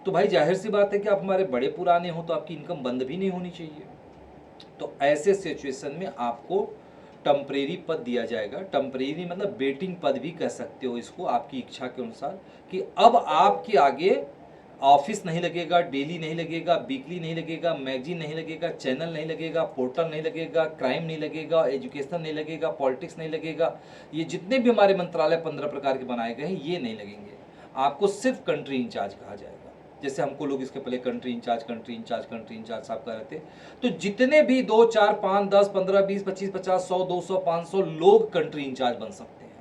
तो भाई जाहिर सी बात है कि आप हमारे बड़े पुराने हो तो आपकी इनकम बंद भी नहीं होनी चाहिए। तो ऐसे सिचुएशन में आपको टेम्परेरी पद दिया जाएगा। टेम्परेरी मतलब वेटिंग पद भी कह सकते हो इसको, आपकी इच्छा के अनुसार, कि अब आपके आगे ऑफिस नहीं लगेगा, डेली नहीं लगेगा, वीकली नहीं लगेगा, मैगजीन नहीं लगेगा, चैनल नहीं लगेगा, पोर्टल नहीं लगेगा, क्राइम नहीं लगेगा, एजुकेशन नहीं लगेगा, पॉलिटिक्स नहीं लगेगा, ये जितने भी हमारे मंत्रालय 15 प्रकार के बनाए गए हैं ये नहीं लगेंगे। आपको सिर्फ कंट्री इंचार्ज कहा जाएगा। जैसे हमको लोग इसके पहले country incharge country incharge country incharge साहब कह रहे थे, तो जितने भी 2 4 5 10 15 20 25 50 100 200 500 लोग कंट्री इंचार्ज बन सकते हैं,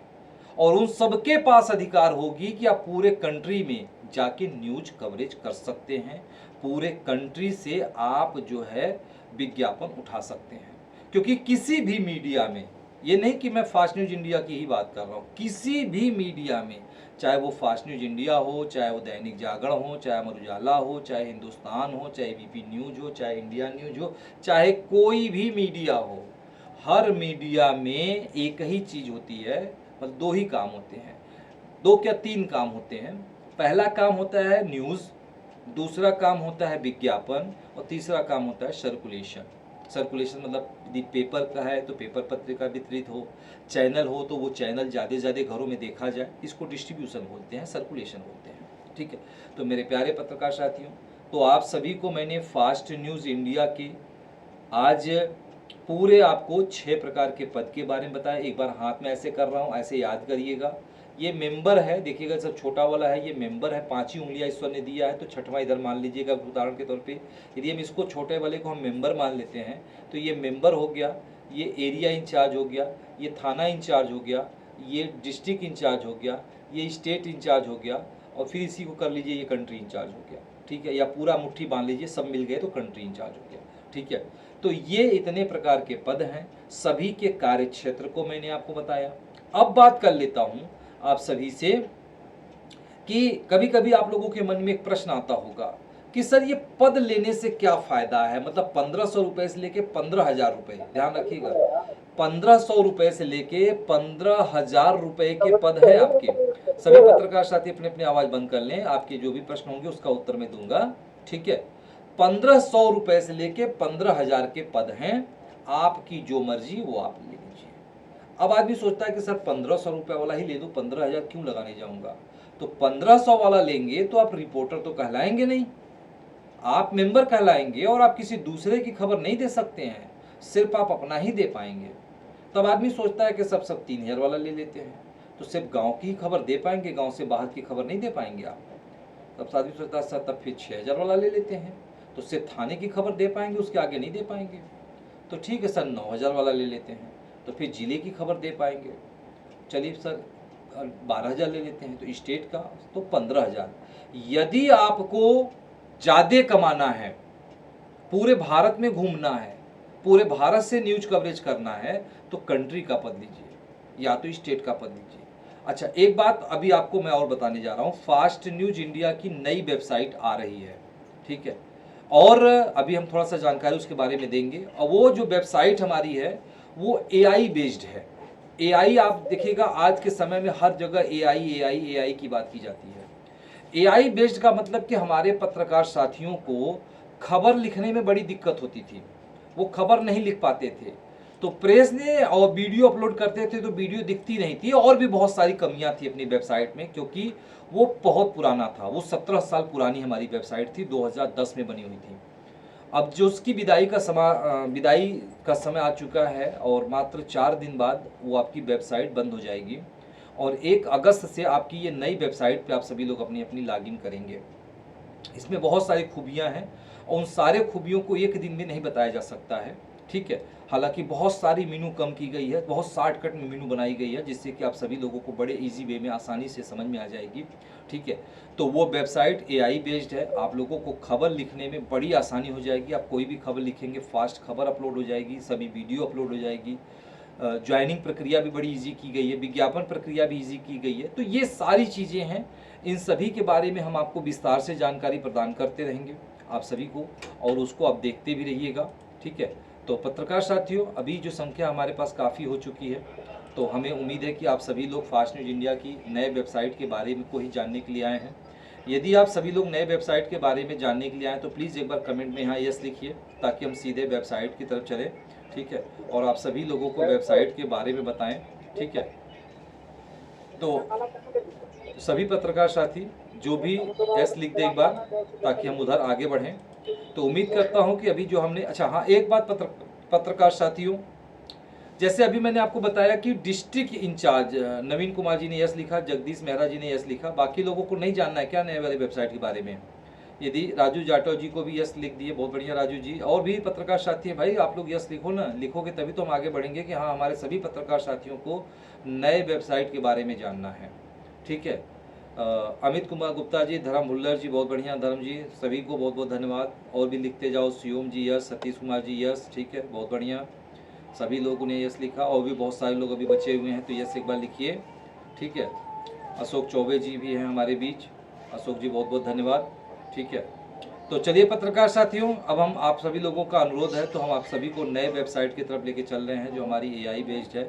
और उन सबके पास अधिकार होगी कि आप पूरे कंट्री में जाके न्यूज कवरेज कर सकते हैं, पूरे कंट्री से आप जो है विज्ञापन उठा सकते हैं। क्योंकि किसी भी मीडिया में, ये नहीं कि मैं फास्ट न्यूज इंडिया की ही बात कर रहा हूँ, किसी भी मीडिया में, चाहे वो फास्ट न्यूज इंडिया हो, चाहे वो दैनिक जागरण हो, चाहे अमर उजाला हो, चाहे हिंदुस्तान हो, चाहे एबीपी न्यूज हो, चाहे इंडिया न्यूज हो, चाहे कोई भी मीडिया हो, हर मीडिया में एक ही चीज होती है, मतलब दो ही काम होते हैं, दो क्या तीन काम होते हैं। पहला काम होता है न्यूज़, दूसरा काम होता है विज्ञापन, और तीसरा काम होता है सर्कुलेशन। सर्कुलेशन मतलब यदि पेपर का है तो पेपर पत्रिका वितरित हो, चैनल हो तो वो चैनल ज़्यादा से ज़्यादा घरों में देखा जाए, इसको डिस्ट्रीब्यूशन बोलते हैं, सर्कुलेशन बोलते हैं, ठीक है। तो मेरे प्यारे पत्रकार साथियों, तो आप सभी को मैंने फास्ट न्यूज़ इंडिया के आज पूरे आपको 6 प्रकार के पद के बारे में बताया। एक बार हाथ में ऐसे कर रहा हूँ, ऐसे याद करिएगा। ये मेंबर है, देखिएगा सब छोटा वाला है, ये मेंबर है, 5 ही उंगलियां ईश्वर ने दिया है, तो छठवां इधर मान लीजिएगा उदाहरण के तौर पे। यदि हम इसको छोटे वाले को हम मेंबर मान लेते हैं तो ये मेंबर हो गया, ये एरिया इंचार्ज हो गया, ये थाना इंचार्ज हो गया, ये डिस्ट्रिक्ट इंचार्ज हो गया, ये स्टेट इंचार्ज हो गया, और फिर इसी को कर लीजिए ये कंट्री इंचार्ज हो गया, ठीक है, या पूरा मुट्ठी बांध लीजिए, सब मिल गए तो कंट्री इंचार्ज हो गया, ठीक है। तो ये इतने प्रकार के पद हैं, सभी के कार्य क्षेत्र को मैंने आपको बताया। अब बात कर लेता हूं आप सभी से कि कभी कभी आप लोगों के मन में एक प्रश्न आता होगा कि सर ये पद लेने से क्या फायदा है, मतलब 1500 रुपए से लेके 15,000 रुपए, ध्यान रखिएगा, 1500 रुपए से लेके 15,000 रुपए के पद हैं आपके। सभी पत्रकार साथी अपने अपने आवाज बंद कर लें, आपके जो भी प्रश्न होंगे उसका उत्तर मैं दूंगा, ठीक है। 1500 रुपए से लेके 15,000 के पद हैं, आपकी जो मर्जी वो आप ले लीजिए। अब आदमी सोचता है कि सर 1500 रुपए वाला ही ले दूं, 15,000 क्यों लगाने जाऊंगा। तो 1500 वाला लेंगे तो आप रिपोर्टर तो कहलाएंगे नहीं, आप मेंबर कहलाएंगे, और आप किसी दूसरे की खबर नहीं दे सकते हैं, सिर्फ आप अपना ही दे पाएंगे। तब आदमी सोचता है कि सब 3,000 वाला ले लेते हैं, तो सिर्फ गांव की ही खबर दे पाएंगे, गांव से बाहर की खबर नहीं दे पाएंगे आप। तब आदमी सोचता है सर तब फिर 6,000 वाला ले लेते हैं, तो सिर्फ थाने की खबर दे पाएंगे, उसके आगे नहीं दे पाएंगे। तो ठीक है सर 9,000 वाला ले लेते हैं, तो फिर जिले की खबर दे पाएंगे। चलिए सर 12,000 ले लेते हैं, तो स्टेट का तो 15,000। यदि आपको ज़्यादा कमाना है, पूरे भारत में घूमना है, पूरे भारत से न्यूज कवरेज करना है, तो कंट्री का पद लीजिए या तो स्टेट का पद लीजिए। अच्छा एक बात अभी आपको मैं और बताने जा रहा हूँ, फास्ट न्यूज इंडिया की नई वेबसाइट आ रही है, ठीक है, और अभी हम थोड़ा सा जानकारी उसके बारे में देंगे। और वो जो वेबसाइट हमारी है वो AI बेस्ड है, एआई आप देखिएगा आज के समय में हर जगह एआई एआई एआई की बात की जाती है। एआई बेस्ड का मतलब कि हमारे पत्रकार साथियों को खबर लिखने में बड़ी दिक्कत होती थी, वो खबर नहीं लिख पाते थे, तो प्रेस ने और वीडियो अपलोड करते थे तो वीडियो दिखती नहीं थी, और भी बहुत सारी कमियां थी अपनी वेबसाइट में, क्योंकि वो बहुत पुराना था, वो 17 साल पुरानी हमारी वेबसाइट थी, 2010 में बनी हुई थी। अब जो उसकी विदाई का समय आ चुका है और मात्र 4 दिन बाद वो आपकी वेबसाइट बंद हो जाएगी, और 1 अगस्त से आपकी ये नई वेबसाइट पे आप सभी लोग अपनी अपनी लॉगिन करेंगे। इसमें बहुत सारी खूबियां हैं और उन सारे खूबियों को एक दिन में नहीं बताया जा सकता है, ठीक है। हालांकि बहुत सारी मीनू कम की गई है, बहुत शॉर्टकट में मीनू बनाई गई है, जिससे कि आप सभी लोगों को बड़े इजी वे में आसानी से समझ में आ जाएगी, ठीक है। तो वो वेबसाइट एआई बेस्ड है, आप लोगों को खबर लिखने में बड़ी आसानी हो जाएगी। आप कोई भी खबर लिखेंगे फास्ट खबर अपलोड हो जाएगी, सभी वीडियो अपलोड हो जाएगी, ज्वाइनिंग प्रक्रिया भी बड़ी इजी की गई है, विज्ञापन प्रक्रिया भी इजी की गई है। तो ये सारी चीज़ें हैं, इन सभी के बारे में हम आपको विस्तार से जानकारी प्रदान करते रहेंगे आप सभी को, और उसको आप देखते भी रहिएगा, ठीक है। तो पत्रकार साथियों, अभी जो संख्या हमारे पास काफ़ी हो चुकी है, तो हमें उम्मीद है कि आप सभी लोग फास्ट न्यूज़ इंडिया की नए वेबसाइट के बारे में को ही जानने के लिए आए हैं। यदि आप सभी लोग नए वेबसाइट के बारे में जानने के लिए आए तो प्लीज़ एक बार कमेंट में यहाँ यस लिखिए, ताकि हम सीधे वेबसाइट की तरफ चलें, ठीक है, और आप सभी लोगों को वेबसाइट के बारे में बताएं, ठीक है। तो सभी पत्रकार साथी जो भी एस लिख दे एक बार, ताकि हम उधर आगे बढ़ें। तो उम्मीद करता हूं कि अभी जो हमने, अच्छा हाँ, एक बात पत्रकार साथियों, जैसे अभी मैंने आपको बताया कि डिस्ट्रिक्ट इंचार्ज नवीन कुमार जी ने यस लिखा, जगदीश मेहरा जी ने यस लिखा, बाकी लोगों को नहीं जानना है क्या नए वाली वेबसाइट के बारे में। यदि राजू जाटव जी को भी यस लिख दिए, बहुत बढ़िया राजू जी, और भी पत्रकार साथी हैं भाई, आप लोग यस लिखो ना, लिखोगे तभी तो हम आगे बढ़ेंगे कि हाँ हमारे सभी पत्रकार साथियों को नए वेबसाइट के बारे में जानना है, ठीक है। अमित कुमार गुप्ता जी, धर्म भुल्लर जी, बहुत बढ़िया धर्म जी, सभी को बहुत बहुत धन्यवाद। और भी लिखते जाओ, शिवम जी यस, सतीश कुमार जी यस, ठीक है, बहुत बढ़िया, सभी लोगों ने यस लिखा, और भी बहुत सारे लोग अभी बचे हुए हैं, तो यस एक बार लिखिए, ठीक है। अशोक चौबे जी भी हैं हमारे बीच, अशोक जी बहुत बहुत धन्यवाद, ठीक है। तो चलिए पत्रकार साथियों, अब हम आप सभी लोगों का अनुरोध है, तो हम आप सभी को नए वेबसाइट की तरफ लेके चल रहे हैं जो हमारी एआई बेस्ड है।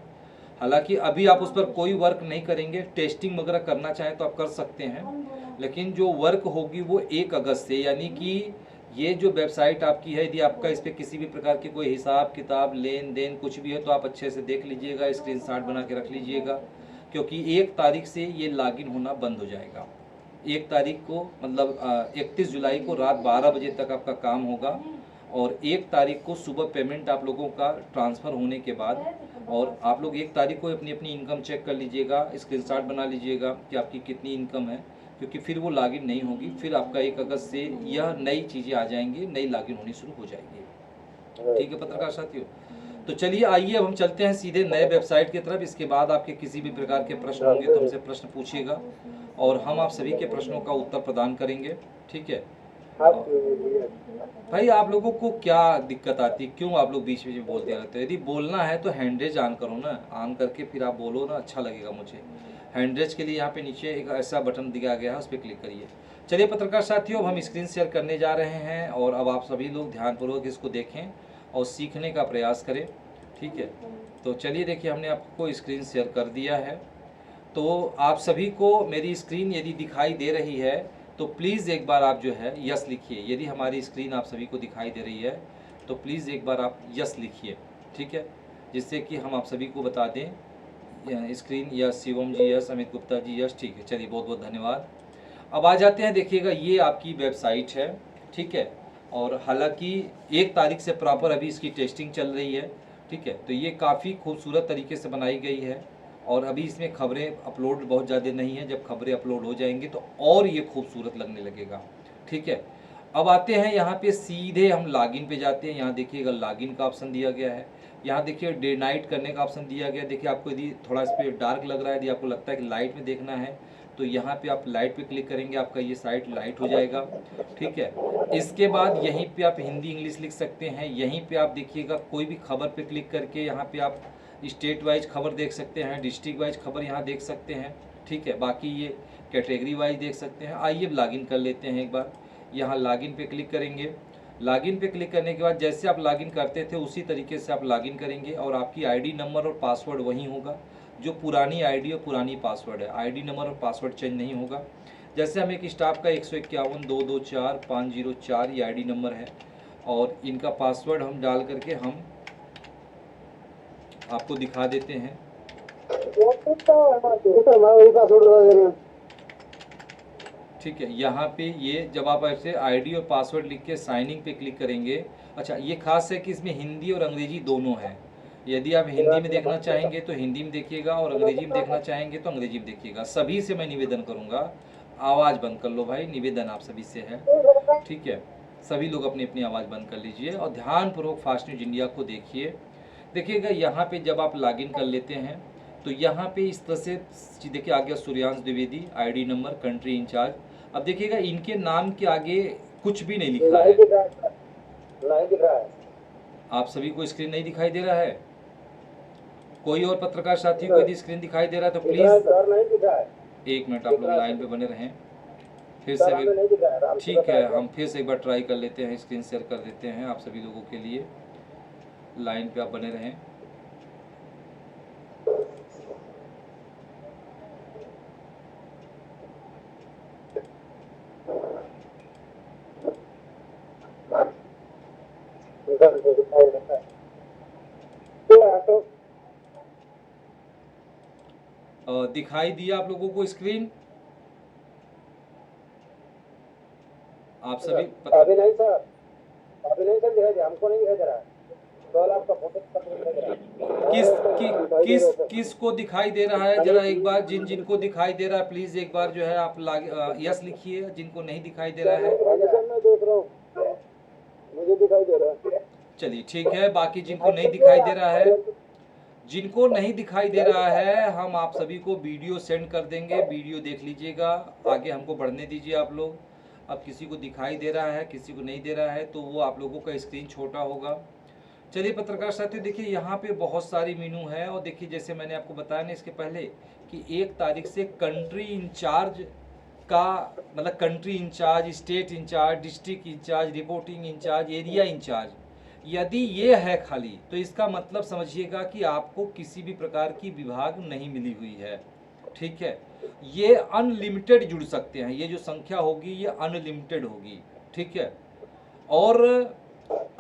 हालांकि अभी आप उस पर कोई वर्क नहीं करेंगे, टेस्टिंग वगैरह करना चाहें तो आप कर सकते हैं, लेकिन जो वर्क होगी वो 1 अगस्त से, यानी कि ये जो वेबसाइट आपकी है, यदि आपका इस पर किसी भी प्रकार की कोई हिसाब किताब लेन देन कुछ भी है तो आप अच्छे से देख लीजिएगा, स्क्रीनशॉट बना के रख लीजिएगा, क्योंकि 1 तारीख से ये लॉगिन होना बंद हो जाएगा। 1 तारीख को मतलब 31 जुलाई को रात 12 बजे तक आपका काम होगा, और 1 तारीख को सुबह पेमेंट आप लोगों का ट्रांसफ़र होने के बाद, और आप लोग 1 तारीख को अपनी अपनी इनकम चेक कर लीजिएगा, स्क्रीनशॉट बना लीजिएगा कि आपकी कितनी इनकम है, क्योंकि फिर वो लॉगिन नहीं होगी, फिर आपका 1 अगस्त से यह नई चीज़ें आ जाएंगी, नई लॉगिन होनी शुरू हो जाएगी, ठीक है पत्रकार साथियों। तो चलिए आइए अब हम चलते हैं सीधे नए वेबसाइट की तरफ। इसके बाद आपके किसी भी प्रकार के प्रश्न होंगे तो हमसे प्रश्न पूछिएगा, और हम आप सभी के प्रश्नों का उत्तर प्रदान करेंगे, ठीक है। भाई आप लोगों को क्या दिक्कत आती है, क्यों आप लोग बीच बीच में बोलते रहते हो? यदि बोलना है तो हैंड रेज ऑन करो ना, ऑन करके फिर आप बोलो ना, अच्छा लगेगा मुझे। हैंड रेज के लिए यहाँ पे नीचे एक ऐसा बटन दिया गया है, उस पर क्लिक करिए। चलिए पत्रकार साथियों, अब हम स्क्रीन शेयर करने जा रहे हैं, और अब आप सभी लोग ध्यानपूर्वक इसको देखें और सीखने का प्रयास करें, ठीक है। तो चलिए देखिए, हमने आपको स्क्रीन शेयर कर दिया है। तो आप सभी को मेरी स्क्रीन यदि दिखाई दे रही है तो प्लीज़ एक बार आप जो है यस लिखिए। यदि हमारी स्क्रीन आप सभी को दिखाई दे रही है तो प्लीज़ एक बार आप यस लिखिए, ठीक है, जिससे कि हम आप सभी को बता दें स्क्रीन यस, शिवम जी यस, अमित गुप्ता जी यस, ठीक है। चलिए बहुत बहुत धन्यवाद। अब आ जाते हैं, देखिएगा ये आपकी वेबसाइट है, ठीक है, और हालांकि 1 तारीख से प्रॉपर अभी इसकी टेस्टिंग चल रही है, ठीक है। तो ये काफ़ी खूबसूरत तरीके से बनाई गई है, और अभी इसमें खबरें अपलोड बहुत ज़्यादा नहीं है, जब खबरें अपलोड हो जाएंगी तो और ये खूबसूरत लगने लगेगा, ठीक है। अब आते हैं यहाँ पे सीधे हम लॉगिन पे जाते हैं। यहाँ देखिएगा लॉगिन का ऑप्शन दिया गया है, यहाँ देखिए डे नाइट करने का ऑप्शन दिया गया है। देखिए आपको यदि थोड़ा इस पर डार्क लग रहा है, यदि आपको लगता है कि लाइट में देखना है तो यहाँ पे आप लाइट पे क्लिक करेंगे, आपका ये साइट लाइट हो जाएगा, ठीक है। इसके बाद यहीं पे आप हिंदी इंग्लिश लिख सकते हैं। यहीं पे आप देखिएगा कोई भी खबर पे क्लिक करके यहाँ पे आप स्टेट वाइज खबर देख सकते हैं, डिस्ट्रिक्ट वाइज खबर यहाँ देख सकते हैं, ठीक है। बाकी ये कैटेगरी वाइज देख सकते हैं। आइए लॉगिन कर लेते हैं एक बार। यहाँ लॉगिन पे क्लिक करेंगे। लॉगिन पे क्लिक करने के बाद जैसे आप लॉगिन करते थे उसी तरीके से आप लॉगिन करेंगे, और आपकी आईडी नंबर और पासवर्ड वही होगा। जो पुरानी आईडी और पुरानी पासवर्ड है, आईडी नंबर और पासवर्ड चेंज नहीं होगा। जैसे हम एक स्टाफ का 151-224-504 ये आईडी नंबर है और इनका पासवर्ड हम डाल करके हम आपको दिखा देते हैं। ठीक है, यहाँ पे ये जब आप ऐसे आईडी और पासवर्ड लिख के साइनिंग पे क्लिक करेंगे, अच्छा ये खास है कि इसमें हिंदी और अंग्रेजी दोनों है। यदि आप हिंदी में देखना चाहेंगे तो हिंदी में देखिएगा और अंग्रेजी में देखना चाहेंगे तो अंग्रेजी में देखिएगा। सभी से मैं निवेदन करूँगा, आवाज़ बंद कर लो भाई, निवेदन आप सभी से है। ठीक है, सभी लोग अपनी अपनी आवाज़ बंद कर लीजिए और ध्यानपूर्वक फास्ट न्यूज इंडिया को देखिए। देखिएगा यहाँ पे जब आप लॉगिन कर लेते हैं तो यहाँ पे इस तरह से देखिए आ गया Suryansh Dwivedi, ID number, country incharge. अब देखिएगा इनके नाम के आगे कुछ भी नहीं लिखा है, नहीं दिख रहा है। आप सभी को स्क्रीन नहीं दिखाई दे रहा है? कोई और पत्रकार साथी को यदि स्क्रीन दिखाई दे रहा है तो प्लीज नहीं दिख रहा है। 1 मिनट आप लोग लाइन पे बने रहें। फिर से ठीक है, हम फिर से एक बार ट्राई कर लेते हैं, स्क्रीन शेयर कर देते हैं आप सभी लोगों के लिए। लाइन पे आप बने रहें। दिखाई दिया आप लोगों को स्क्रीन? आप सभी अभी नहीं सर, अभी नहीं सर दिखाई दे, हमको नहीं दिखाई दे रहा है। केवल आपका फोटो किस को दिखाई दे रहा है? जरा एक बार जिनको दिखाई दे रहा है प्लीज एक बार जो है आप यस लिखिए, जिनको नहीं दिखाई दे रहा है। मैं देख रहा हूँ, मुझे दिखाई दे रहा है। चलिए ठीक है, बाकी जिनको नहीं दिखाई दे रहा है, जिनको नहीं दिखाई दे रहा है हम आप सभी को वीडियो सेंड कर देंगे, वीडियो देख लीजिएगा, आगे हमको बढ़ने दीजिए आप लोग। अब किसी को दिखाई दे रहा है, किसी को नहीं दे रहा है, तो वो आप लोगों का स्क्रीन छोटा होगा। चलिए पत्रकार साथियों, देखिए यहाँ पे बहुत सारी मेनू है और देखिए जैसे मैंने आपको बताया ना इसके पहले कि 1 तारीख से कंट्री इंचार्ज का मतलब country incharge, state incharge, district incharge, reporting incharge, area incharge, यदि ये है खाली तो इसका मतलब समझिएगा कि आपको किसी भी प्रकार की विभाग नहीं मिली हुई है। ठीक है, ये अनलिमिटेड जुड़ सकते हैं, ये जो संख्या होगी ये अनलिमिटेड होगी। ठीक है, और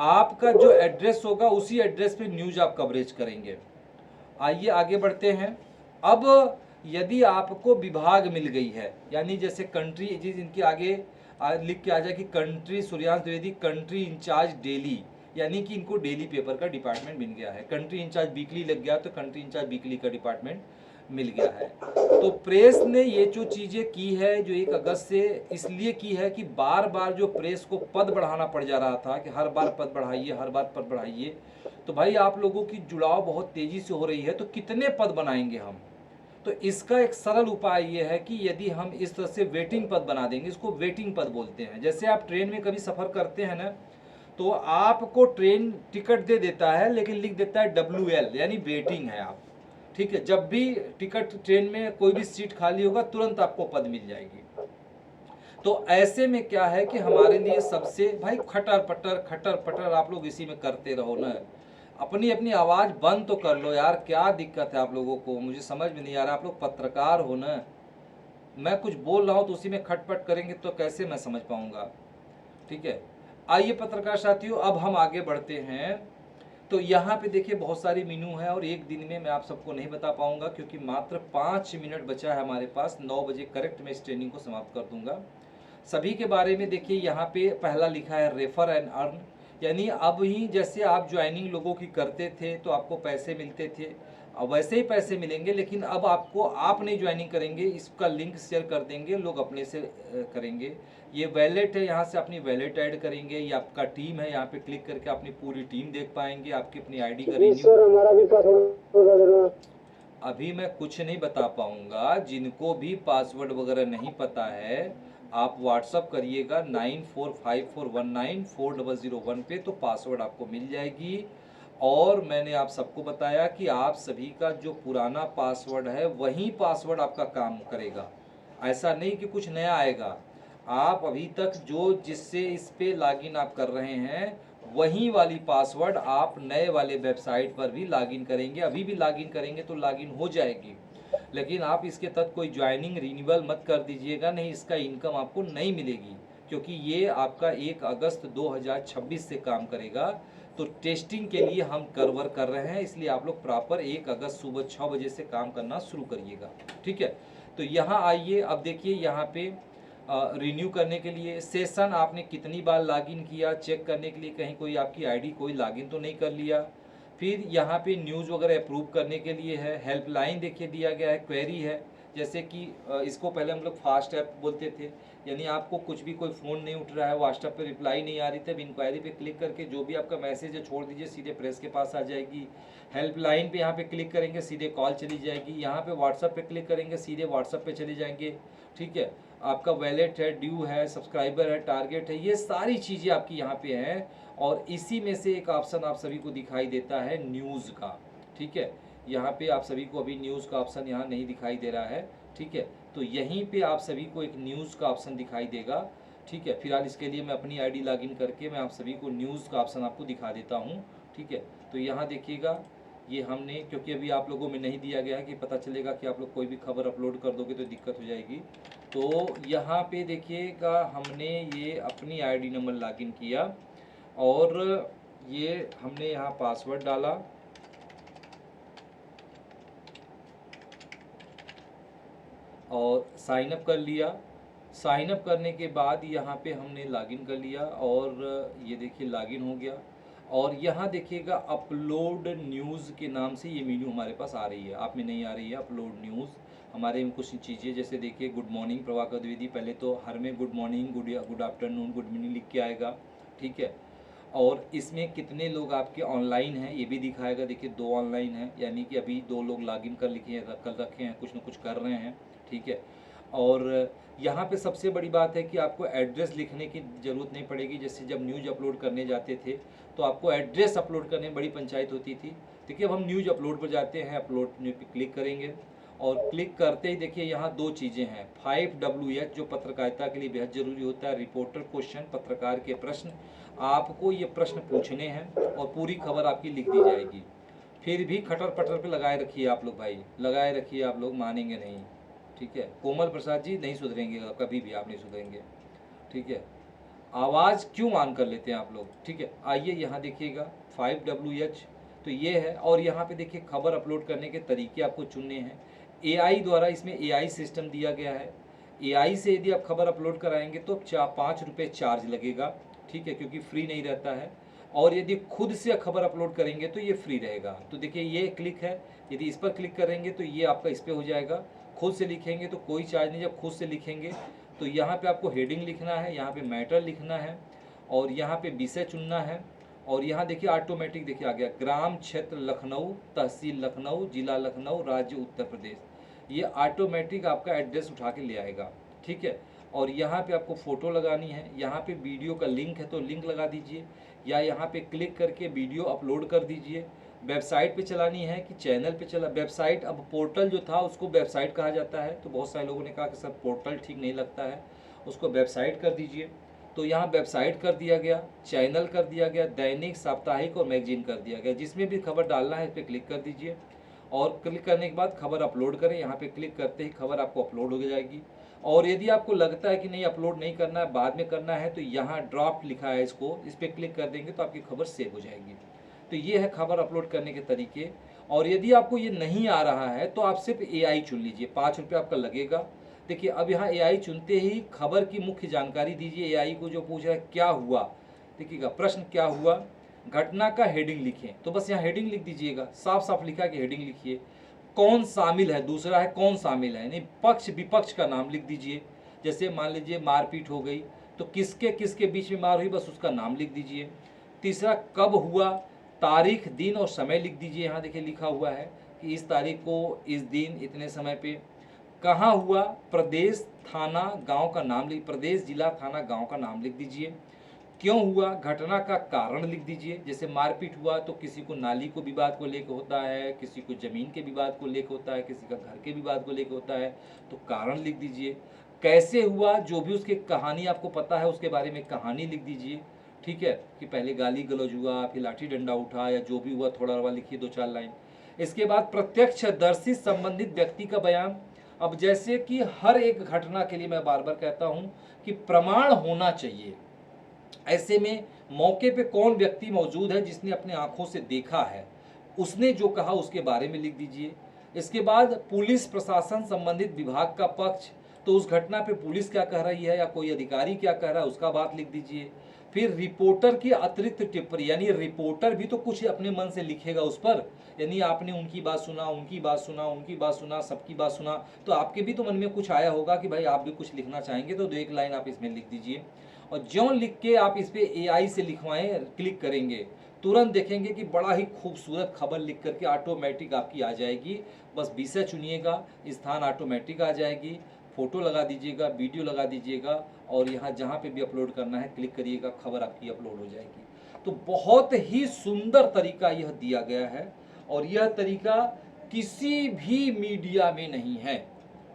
आपका जो एड्रेस होगा उसी एड्रेस पे न्यूज आप कवरेज करेंगे। आइए आगे बढ़ते हैं। अब यदि आपको विभाग मिल गई है, यानी जैसे कंट्री इनके आगे लिख के आ जाए कि country Suryansh Dwivedi country incharge daily, यानी कि इनको डेली पेपर का डिपार्टमेंट मिल गया है। कंट्री इंचार्ज वीकली लग गया तो कंट्री इंचार्ज वीकली का डिपार्टमेंट मिल गया है। तो प्रेस ने ये जो चीज़ें की है जो 1 अगस्त से इसलिए की है कि बार बार जो प्रेस को पद बढ़ाना पड़ जा रहा था कि हर बार पद बढ़ाइए, हर बार पद बढ़ाइए, तो भाई आप लोगों की जुड़ाव बहुत तेज़ी से हो रही है, तो कितने पद बनाएंगे हम? तो इसका एक सरल उपाय ये है कि यदि हम इस तरह से वेटिंग पद बना देंगे, इसको वेटिंग पद बोलते हैं। जैसे आप ट्रेन में कभी सफ़र करते हैं ना, तो आपको ट्रेन टिकट दे देता है लेकिन लिख देता है WL, यानी वेटिंग है आप। ठीक है, जब भी टिकट ट्रेन में कोई भी सीट खाली होगा तुरंत आपको पद मिल जाएगी। तो ऐसे में क्या है कि हमारे लिए सबसे भाई खटर पटर आप लोग इसी में करते रहो ना, अपनी अपनी आवाज़ बंद तो कर लो यार, क्या दिक्कत है आप लोगों को? मुझे समझ में नहीं आ रहा, आप लोग पत्रकार हो ना, मैं कुछ बोल रहा हूँ तो उसी में खटपट करेंगे तो कैसे मैं समझ पाऊँगा? ठीक है, आइए पत्रकार साथियों अब हम आगे बढ़ते हैं। तो यहाँ पे देखिए बहुत सारी मेनू है और एक दिन में मैं आप सबको नहीं बता पाऊँगा क्योंकि मात्र 5 मिनट बचा है हमारे पास। 9 बजे करेक्ट मैं इस ट्रेनिंग को समाप्त कर दूंगा। सभी के बारे में देखिए यहाँ पे पहला लिखा है रेफर एंड अर्न, यानी अब ही जैसे आप ज्वाइनिंग लोगों की करते थे तो आपको पैसे मिलते थे, अब वैसे ही पैसे मिलेंगे, लेकिन अब आपको आप नहीं ज्वाइनिंग करेंगे, इसका लिंक शेयर कर देंगे, लोग अपने से करेंगे। ये वैलेट है, यहाँ से अपनी वैलेट ऐड करेंगे, ये आपका टीम है, यहाँ पे क्लिक करके अपनी पूरी टीम देख पाएंगे, आपकी अपनी आईडी का रिन्यू। अभी मैं कुछ नहीं बता पाऊंगा, जिनको भी पासवर्ड वगैरह नहीं पता है आप व्हाट्सअप करिएगा 9454194001 पे, तो पासवर्ड आपको मिल जाएगी। और मैंने आप सबको बताया कि आप सभी का जो पुराना पासवर्ड है वही पासवर्ड आपका काम करेगा, ऐसा नहीं कि कुछ नया आएगा। आप अभी तक जो जिससे इस पे लॉगिन आप कर रहे हैं वही वाली पासवर्ड आप नए वाले वेबसाइट पर भी लॉगिन करेंगे, अभी भी लॉगिन करेंगे तो लॉगिन हो जाएगी। लेकिन आप इसके तहत कोई ज्वाइनिंग रिन्यूअल मत कर दीजिएगा, नहीं इसका इनकम आपको नहीं मिलेगी, क्योंकि ये आपका 1 अगस्त 2026 से काम करेगा। तो टेस्टिंग के लिए हम करवर कर रहे हैं, इसलिए आप लोग प्रॉपर 1 अगस्त सुबह 6 बजे से काम करना शुरू करिएगा, ठीक है। तो यहाँ आइए, अब देखिए यहाँ पे रिन्यू करने के लिए सेशन आपने कितनी बार लॉगिन किया चेक करने के लिए कहीं कोई आपकी आईडी कोई लॉगिन तो नहीं कर लिया। फिर यहाँ पे न्यूज़ वगैरह अप्रूव करने के लिए है, हेल्पलाइन देखिए दिया गया है, क्वेरी है, जैसे कि इसको पहले हम लोग फास्ट ऐप बोलते थे, यानी आपको कुछ भी कोई फ़ोन नहीं उठ रहा है, व्हाट्सएप पे रिप्लाई नहीं आ रही थी, अब इंक्वायरी पे क्लिक करके जो भी आपका मैसेज है छोड़ दीजिए, सीधे प्रेस के पास आ जाएगी। हेल्पलाइन पे यहाँ पे क्लिक करेंगे सीधे कॉल चली जाएगी, यहाँ पे व्हाट्सएप पे क्लिक करेंगे सीधे व्हाट्सएप पे चले जाएंगे, ठीक है। आपका वैलेट है, ड्यू है, सब्सक्राइबर है, टारगेट है, ये सारी चीज़ें आपकी यहाँ पे हैं। और इसी में से एक ऑप्शन आप सभी को दिखाई देता है न्यूज़ का, ठीक है। यहाँ पे आप सभी को अभी न्यूज़ का ऑप्शन यहाँ नहीं दिखाई दे रहा है, ठीक है। तो यहीं पे आप सभी को एक न्यूज़ का ऑप्शन दिखाई देगा, ठीक है। फिलहाल इसके लिए मैं अपनी आईडी लॉगिन करके मैं आप सभी को न्यूज़ का ऑप्शन आपको दिखा देता हूँ, ठीक है। तो यहाँ देखिएगा, ये हमने, क्योंकि अभी आप लोगों में नहीं दिया गया है कि पता चलेगा कि आप लोग कोई भी खबर अपलोड कर दोगे तो दिक्कत हो जाएगी। तो यहाँ पे देखिएगा हमने ये अपनी आईडी नंबर लॉगिन किया और ये हमने यहाँ पासवर्ड डाला और साइन अप कर लिया। साइन अप करने के बाद यहाँ पे हमने लॉगिन कर लिया और ये देखिए लॉगिन हो गया। और यहाँ देखिएगा अपलोड न्यूज़ के नाम से ये मेन्यू हमारे पास आ रही है, आप में नहीं आ रही है अपलोड न्यूज़। हमारे में कुछ चीज़ें जैसे देखिए गुड मॉर्निंग प्रभाकर द्विवेदी, पहले तो हर में good morning, good afternoon, good evening लिख के आएगा, ठीक है। और इसमें कितने लोग आपके ऑनलाइन हैं ये भी दिखाएगा, देखिए 2 ऑनलाइन हैं, यानी कि अभी 2 लोग लॉगिन कर रखे हैं, कुछ ना कुछ कर रहे हैं, ठीक है। और यहाँ पे सबसे बड़ी बात है कि आपको एड्रेस लिखने की ज़रूरत नहीं पड़ेगी। जैसे जब न्यूज़ अपलोड करने जाते थे तो आपको एड्रेस अपलोड करने में बड़ी पंचायत होती थी। देखिए अब हम न्यूज़ अपलोड पर जाते हैं, अपलोड न्यूज़ पे क्लिक करेंगे और क्लिक करते ही देखिए यहाँ 2 चीज़ें हैं, 5WH जो पत्रकारिता के लिए बेहद ज़रूरी होता है, रिपोर्टर क्वेश्चन, पत्रकार के प्रश्न। आपको ये प्रश्न पूछने हैं और पूरी खबर आपकी लिख दी जाएगी। फिर भी खटर पटर पे लगाए रखिए आप लोग भाई, लगाए रखिए, आप लोग मानेंगे नहीं, ठीक है। कोमल प्रसाद जी नहीं सुधरेंगे, कभी भी आप नहीं सुधरेंगे, ठीक है। आवाज़ क्यों ऑन कर लेते हैं आप लोग, ठीक है। आइए यहाँ देखिएगा 5WH तो ये है। और यहाँ पे देखिए खबर अपलोड करने के तरीके आपको चुनने हैं। AI द्वारा इसमें AI सिस्टम दिया गया है। AI से यदि आप खबर अपलोड कराएंगे तो 5 रुपये चार्ज लगेगा, ठीक है, क्योंकि फ्री नहीं रहता है। और यदि खुद से खबर अपलोड करेंगे तो ये फ्री रहेगा। तो देखिए ये क्लिक है, यदि इस पर क्लिक करेंगे तो ये आपका इस पर हो जाएगा। खुद से लिखेंगे तो कोई चार्ज नहीं, जब खुद से लिखेंगे तो यहाँ पे आपको हेडिंग लिखना है, यहाँ पे मैटर लिखना है और यहाँ पे विषय चुनना है। और यहाँ देखिए ऑटोमेटिक देखिए आ गया, ग्राम क्षेत्र लखनऊ, तहसील लखनऊ, जिला लखनऊ, राज्य उत्तर प्रदेश। ये ऑटोमेटिक आपका एड्रेस उठा के ले आएगा, ठीक है। और यहाँ पे आपको फ़ोटो लगानी है, यहाँ पे वीडियो का लिंक है तो लिंक लगा दीजिए, या यहाँ पे क्लिक करके वीडियो अपलोड कर दीजिए। वेबसाइट पे चलानी है कि चैनल पे चला, वेबसाइट, अब पोर्टल जो था उसको वेबसाइट कहा जाता है, तो बहुत सारे लोगों ने कहा कि सर पोर्टल ठीक नहीं लगता है, उसको वेबसाइट कर दीजिए। तो यहाँ वेबसाइट कर दिया गया, चैनल कर दिया गया, दैनिक, साप्ताहिक और मैगजीन कर दिया गया। जिसमें भी खबर डालना है इस पर क्लिक कर दीजिए और क्लिक करने के बाद खबर अपलोड करें। यहाँ पे क्लिक करते ही खबर आपको अपलोड हो जाएगी। और यदि आपको लगता है कि नहीं अपलोड नहीं करना है, बाद में करना है, तो यहाँ ड्राफ्ट लिखा है, इसको इस पर क्लिक कर देंगे तो आपकी खबर सेव हो जाएगी। तो ये है खबर अपलोड करने के तरीके। और यदि आपको ये नहीं आ रहा है तो आप सिर्फ AI चुन लीजिए, 5 रुपये आपका लगेगा। देखिए अब यहाँ AI चुनते ही खबर की मुख्य जानकारी दीजिए। AI को जो पूछ रहा है क्या हुआ, देखिएगा प्रश्न क्या हुआ, घटना का हेडिंग लिखें, तो बस यहाँ हेडिंग लिख दीजिएगा, साफ साफ लिखा कि हेडिंग लिखिए। कौन शामिल है, दूसरा है कौन शामिल है, यानी पक्ष विपक्ष का नाम लिख दीजिए। जैसे मान लीजिए मारपीट हो गई तो किसके किसके बीच में मार हुई, बस उसका नाम लिख दीजिए। तीसरा कब हुआ, तारीख, दिन और समय लिख दीजिए। यहाँ देखिए लिखा हुआ है कि इस तारीख को, इस दिन, इतने समय पे। कहाँ हुआ, प्रदेश, थाना, गांव का नाम लिख, प्रदेश, जिला, थाना, गांव का नाम लिख दीजिए। क्यों हुआ, घटना का कारण लिख दीजिए। जैसे मारपीट हुआ तो किसी को नाली को विवाद को लेकर होता है, किसी को ज़मीन के विवाद को लेकर होता है, किसी का घर के विवाद को लेकर होता है, तो कारण लिख दीजिए। कैसे हुआ, जो भी उसकी कहानी आपको पता है उसके बारे में कहानी लिख दीजिए, ठीक है, कि पहले गाली गलौज हुआ, फिर लाठी डंडा उठा, या जो भी हुआ थोड़ा थोड़ा लिखिए 2-4 लाइन। इसके बाद प्रत्यक्षदर्शी संबंधित व्यक्ति का बयान। अब जैसे कि हर एक घटना के लिए मैं बार बार कहता हूँ कि प्रमाण होना चाहिए। ऐसे में मौके पे कौन व्यक्ति मौजूद है जिसने अपने आंखों से देखा है, उसने जो कहा उसके बारे में लिख दीजिए। इसके बाद पुलिस प्रशासन संबंधित विभाग का पक्ष, तो उस घटना पे पुलिस क्या कह रही है या कोई अधिकारी क्या कह रहा है उसका बात लिख दीजिए। फिर रिपोर्टर की अतिरिक्त टिप्पणी, यानी रिपोर्टर भी तो कुछ अपने मन से लिखेगा उस पर, यानी आपने उनकी बात सुना, उनकी बात सुना, उनकी बात सुना, सबकी बात सुना, तो आपके भी तो मन में कुछ आया होगा कि भाई आप भी कुछ लिखना चाहेंगे, तो 2-1 लाइन आप इसमें लिख दीजिए। और ज्यों लिख के आप इस पे AI से लिखवाएं, क्लिक करेंगे, तुरंत देखेंगे कि बड़ा ही खूबसूरत खबर लिख करके ऑटोमेटिक आपकी आ जाएगी। बस विषय चुनिएगा, स्थान ऑटोमेटिक आ जाएगी, फोटो लगा दीजिएगा, वीडियो लगा दीजिएगा, और यहाँ जहाँ पे भी अपलोड करना है क्लिक करिएगा, खबर आपकी अपलोड हो जाएगी। तो बहुत ही सुंदर तरीका यह दिया गया है, और यह तरीका किसी भी मीडिया में नहीं है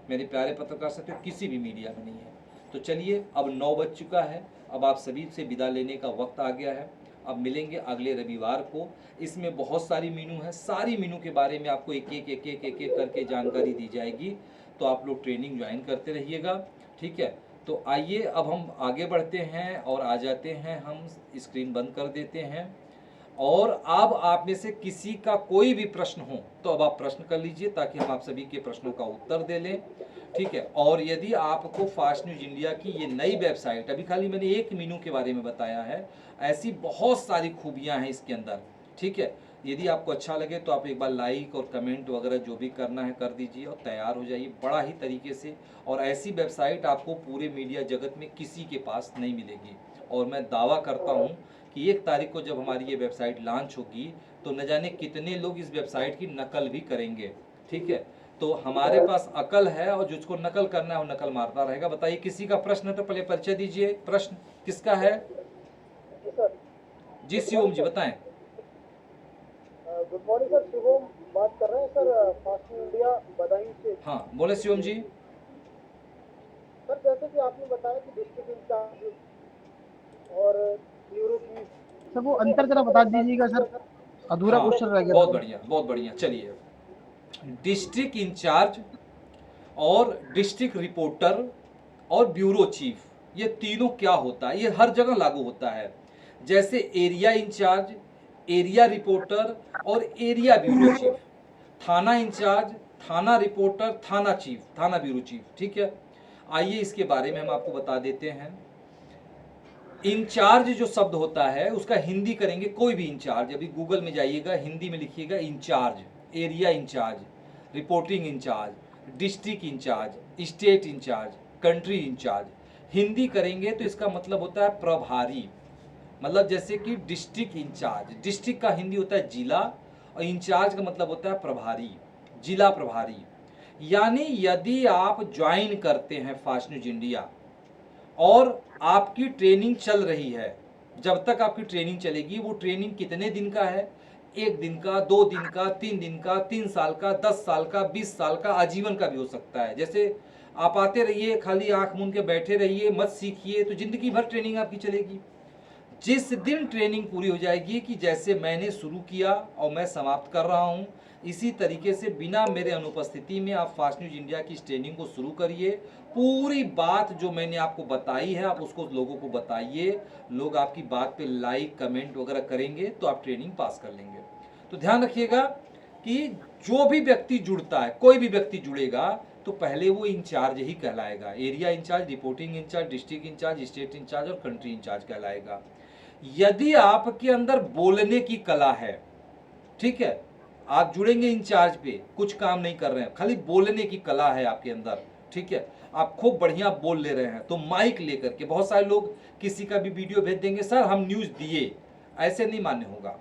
मेरे प्यारे पत्रकार साथियों, किसी भी मीडिया में नहीं है। तो चलिए, अब 9 बज चुका है, अब आप सभी से विदा लेने का वक्त आ गया है। अब मिलेंगे अगले रविवार को। इसमें बहुत सारी मीनू है, सारी मीनू के बारे में आपको एक एक करके जानकारी दी जाएगी, तो आप लोग ट्रेनिंग ज्वाइन करते रहिएगा, ठीक है। तो आइए अब हम आगे बढ़ते हैं और आ जाते हैं, हम स्क्रीन बंद कर देते हैं। और अब आप में से किसी का कोई भी प्रश्न हो तो अब आप प्रश्न कर लीजिए, ताकि हम आप सभी के प्रश्नों का उत्तर दे लें, ठीक है। और यदि आपको फास्ट न्यूज इंडिया की ये नई वेबसाइट, अभी खाली मैंने एक मीनू के बारे में बताया है, ऐसी बहुत सारी खूबियां हैं इसके अंदर, ठीक है। यदि आपको अच्छा लगे तो आप एक बार लाइक और कमेंट वगैरह जो भी करना है कर दीजिए, और तैयार हो जाइए बड़ा ही तरीके से। और ऐसी वेबसाइट आपको पूरे मीडिया जगत में किसी के पास नहीं मिलेगी। और मैं दावा करता हूँ कि 1 तारीख को जब हमारी ये वेबसाइट लॉन्च होगी, तो न जाने कितने लोग इस वेबसाइट की नकल भी करेंगे, ठीक है। तो हमारे पास अकल है, और जिसको नकल करना है वो नकल मारता रहेगा। बताइए, किसी का प्रश्न है तो पहले परिचय दीजिए। प्रश्न किसका है? जी शिवम जी बताएं। गुड मॉर्निंग सर, शिवम बात कर रहे हैं सर, फास्ट इंडिया बदायूं से। हाँ बोले शिवम जी। सर जैसे कि आपने बताया कि डिस्ट्रिक्ट इंचार्ज और ब्यूरो चीफ, सर वो अंतर जरा बता दीजिएगा सर, अधूरा हाँ, क्वेश्चन रह गया। बहुत बढ़िया बहुत बढ़िया। चलिए, डिस्ट्रिक्ट इंचार्ज और डिस्ट्रिक्ट रिपोर्टर और ब्यूरो चीफ, ये तीनों क्या होता है? ये हर जगह लागू होता है। जैसे एरिया इंचार्ज, एरिया रिपोर्टर और एरिया ब्यूरो चीफ, थाना इंचार्ज, थाना रिपोर्टर, थाना चीफ, थाना ब्यूरो चीफ, ठीक है। आइए इसके बारे में हम आपको बता देते हैं। इंचार्ज जो शब्द होता है उसका हिंदी करेंगे, कोई भी इंचार्ज, अभी गूगल में जाइएगा, हिंदी में लिखिएगा incharge, area incharge, reporting incharge, district incharge, state incharge, country incharge. Hindi करेंगे तो इसका मतलब होता है प्रभारी। मतलब जैसे कि डिस्ट्रिक्ट इंचार्ज, डिस्ट्रिक्ट का हिंदी होता है जिला, और इंचार्ज का मतलब होता है प्रभारी, जिला प्रभारी। यानी यदि आप ज्वाइन करते हैं फास्ट न्यूज इंडिया और आपकी ट्रेनिंग चल रही है, जब तक आपकी ट्रेनिंग चलेगी, वो ट्रेनिंग कितने दिन का है? 1 दिन का, 2 दिन का, 3 दिन का, 3 साल का, 10 साल का, 20 साल का, आजीवन का भी हो सकता है। जैसे आप आते रहिए, खाली आंख मूंद के बैठे रहिए, मत सीखिए, तो जिंदगी भर ट्रेनिंग आपकी चलेगी। जिस दिन ट्रेनिंग पूरी हो जाएगी, कि जैसे मैंने शुरू किया और मैं समाप्त कर रहा हूं, इसी तरीके से बिना मेरे अनुपस्थिति में आप फास्ट न्यूज इंडिया की इस ट्रेनिंग को शुरू करिए। पूरी बात जो मैंने आपको बताई है आप उसको लोगों को बताइए, लोग आपकी बात पे लाइक कमेंट वगैरह करेंगे तो आप ट्रेनिंग पास कर लेंगे। तो ध्यान रखिएगा कि जो भी व्यक्ति जुड़ता है, कोई भी व्यक्ति जुड़ेगा, तो पहले वो इंचार्ज ही कहलाएगा। Area incharge, reporting incharge, district incharge, state incharge और कंट्री इंचार्ज कहलाएगा। यदि आपके अंदर बोलने की कला है, ठीक है, आप जुड़ेंगे इंचार्ज पे, कुछ काम नहीं कर रहे हैं, खाली बोलने की कला है आपके अंदर, ठीक है, आप खूब बढ़िया बोल ले रहे हैं, तो माइक लेकर के, बहुत सारे लोग किसी का भी वीडियो भेज देंगे, सर हम न्यूज दिए, ऐसे नहीं मान्य होगा।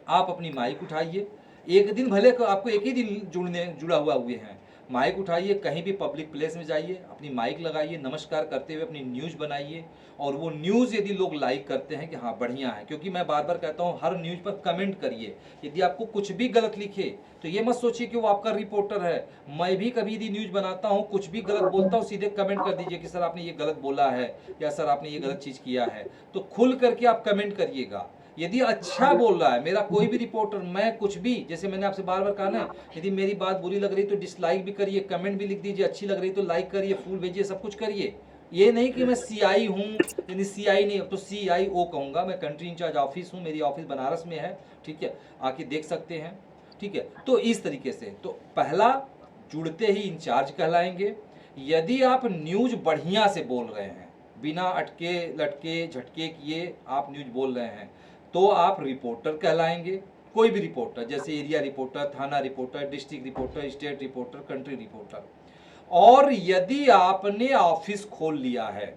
आप अपनी माइक उठाइए, एक दिन भले आपको एक ही दिन जुड़ा हुआ हुए हैं, माइक उठाइए, कहीं भी पब्लिक प्लेस में जाइए, अपनी माइक लगाइए, नमस्कार करते हुए अपनी न्यूज़ बनाइए, और वो न्यूज़ यदि लोग लाइक करते हैं कि हाँ बढ़िया है, क्योंकि मैं बार बार कहता हूँ हर न्यूज़ पर कमेंट करिए। यदि आपको कुछ भी गलत लिखे तो ये मत सोचिए कि वो आपका रिपोर्टर है। मैं भी कभी यदि न्यूज़ बनाता हूँ, कुछ भी गलत बोलता हूँ, सीधे कमेंट कर दीजिए कि सर आपने ये गलत बोला है, या सर आपने ये गलत चीज़ किया है। तो खुल करके आप कमेंट करिएगा। यदि अच्छा बोल रहा है मेरा कोई भी रिपोर्टर, मैं कुछ भी, जैसे मैंने आपसे बार बार कहा ना, यदि मेरी बात बुरी लग रही तो डिसलाइक भी करिए, कमेंट भी लिख दीजिए, अच्छी लग रही तो लाइक करिए, फूल भेजिए, सब कुछ करिए। ये नहीं कि मैं CI हूँ, यानी CI नहीं, अब तो CIO कहूँगा। मैं कंट्री इंचार्ज ऑफिस हूँ, मेरी ऑफिस बनारस में है, ठीक है, आके देख सकते हैं, ठीक है। तो इस तरीके से, तो पहला, जुड़ते ही इंचार्ज कहलाएंगे। यदि आप न्यूज़ बढ़िया से बोल रहे हैं, बिना अटके लटके झटके किए आप न्यूज़ बोल रहे हैं, तो आप रिपोर्टर कहलाएंगे। कोई भी रिपोर्टर, जैसे एरिया रिपोर्टर, थाना reporter, district reporter, state reporter, country reporter. और यदि आपने ऑफिस खोल लिया है,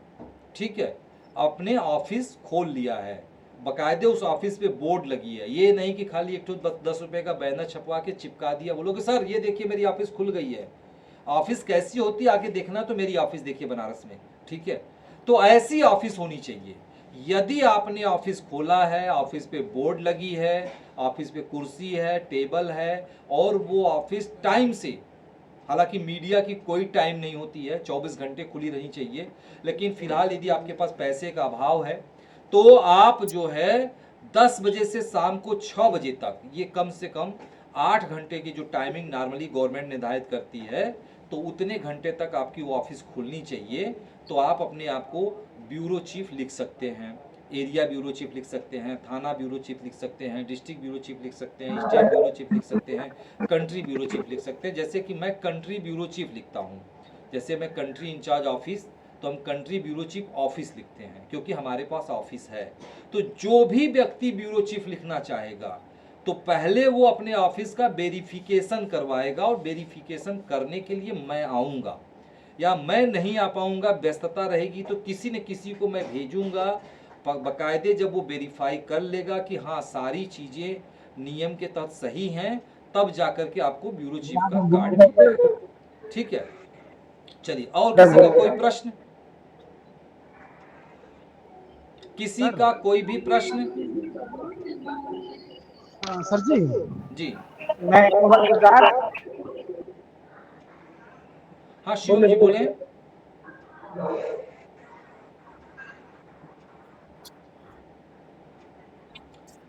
ठीक है, अपने ऑफिस खोल लिया है, बकायदे उस ऑफिस पे बोर्ड लगी है, ये नहीं कि खाली एक 10 रुपए का बैनर छपवा के चिपका दिया, बोलोगे सर ये देखिए मेरी ऑफिस खुल गई है। ऑफिस कैसी होती है आगे देखना, तो मेरी ऑफिस देखिए बनारस में, ठीक है। तो ऐसी ऑफिस होनी चाहिए। यदि आपने ऑफिस खोला है, ऑफिस पे बोर्ड लगी है, ऑफिस पे कुर्सी है, टेबल है, और वो ऑफिस टाइम से, हालांकि मीडिया की कोई टाइम नहीं होती है, 24 घंटे खुली रहनी चाहिए, लेकिन फिलहाल यदि आपके पास पैसे का अभाव है तो आप जो है 10 बजे से शाम को 6 बजे तक, ये कम से कम 8 घंटे की जो टाइमिंग नॉर्मली गवर्नमेंट निर्धारित करती है, तो उतने घंटे तक आपकी वो ऑफिस खुलनी चाहिए। तो आप अपने आप को ब्यूरो चीफ लिख सकते हैं, एरिया ब्यूरो चीफ लिख सकते हैं, थाना ब्यूरो चीफ लिख सकते हैं, डिस्ट्रिक्ट ब्यूरो चीफ लिख सकते हैं, स्टेट ब्यूरो चीफ लिख सकते हैं, कंट्री ब्यूरो चीफ लिख सकते हैं। जैसे कि मैं कंट्री ब्यूरो चीफ लिखता हूँ, जैसे मैं कंट्री इंचार्ज ऑफिस, तो हम कंट्री ब्यूरो चीफ ऑफिस लिखते हैं, क्योंकि हमारे पास ऑफिस है। तो जो भी व्यक्ति ब्यूरो चीफ लिखना चाहेगा, तो पहले वो अपने ऑफिस का वेरिफिकेशन करवाएगा, और वेरिफिकेशन करने के लिए मैं आऊँगा, या मैं नहीं आ पाऊँगा, व्यस्तता रहेगी, तो किसी न किसी को मैं भेजूँगा। बकायदे जब वो वेरीफाई कर लेगा कि हाँ सारी चीज़ें नियम के तहत सही हैं, तब जाकर के आपको ब्यूरो चीफ का कार्ड मिलेगा, ठीक है। चलिए, और किसी का कोई प्रश्न? किसी का कोई भी प्रश्न? सर जी, जी मैं हाँ, शिवम जी बोले।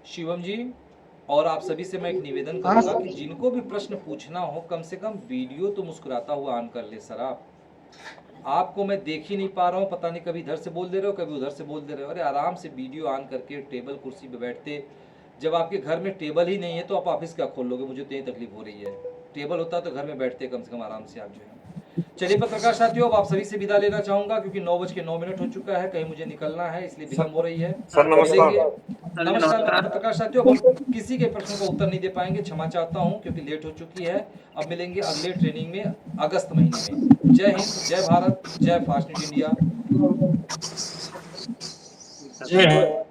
शिवम जी, और आप सभी से मैं एक निवेदन करूंगा कि जिनको भी प्रश्न पूछना हो, कम से कम वीडियो तो मुस्कुराता हुआ ऑन कर ले। सर आपको मैं देख ही नहीं पा रहा हूँ, पता नहीं कभी इधर से बोल दे रहे हो, कभी उधर से बोल दे रहे हो। अरे आराम से वीडियो ऑन करके टेबल कुर्सी पे बैठते। जब आपके घर में टेबल ही नहीं है तो आप ऑफिस क्या खोल लोगे? मुझे तो यही तकलीफ हो रही है। टेबल होता तो घर में बैठते कम से कम आराम से आप जो है। चलिए पत्रकार साथियों, अब आप सभी से विदा लेना चाहूंगा, क्योंकि 9:09 हो चुका है, कहीं मुझे निकलना है, इसलिए विलम्ब हो रही है। सर नमस्कार। नमस्कार पत्रकार साथियों, अब हम किसी के प्रश्नों का उत्तर नहीं दे पाएंगे, क्षमा चाहता हूं, क्योंकि लेट हो चुकी है। अब मिलेंगे अगले ट्रेनिंग में अगस्त महीने में। जय हिंद, जय भारत, जय फास्ट न्यूज इंडिया। जय हिंद।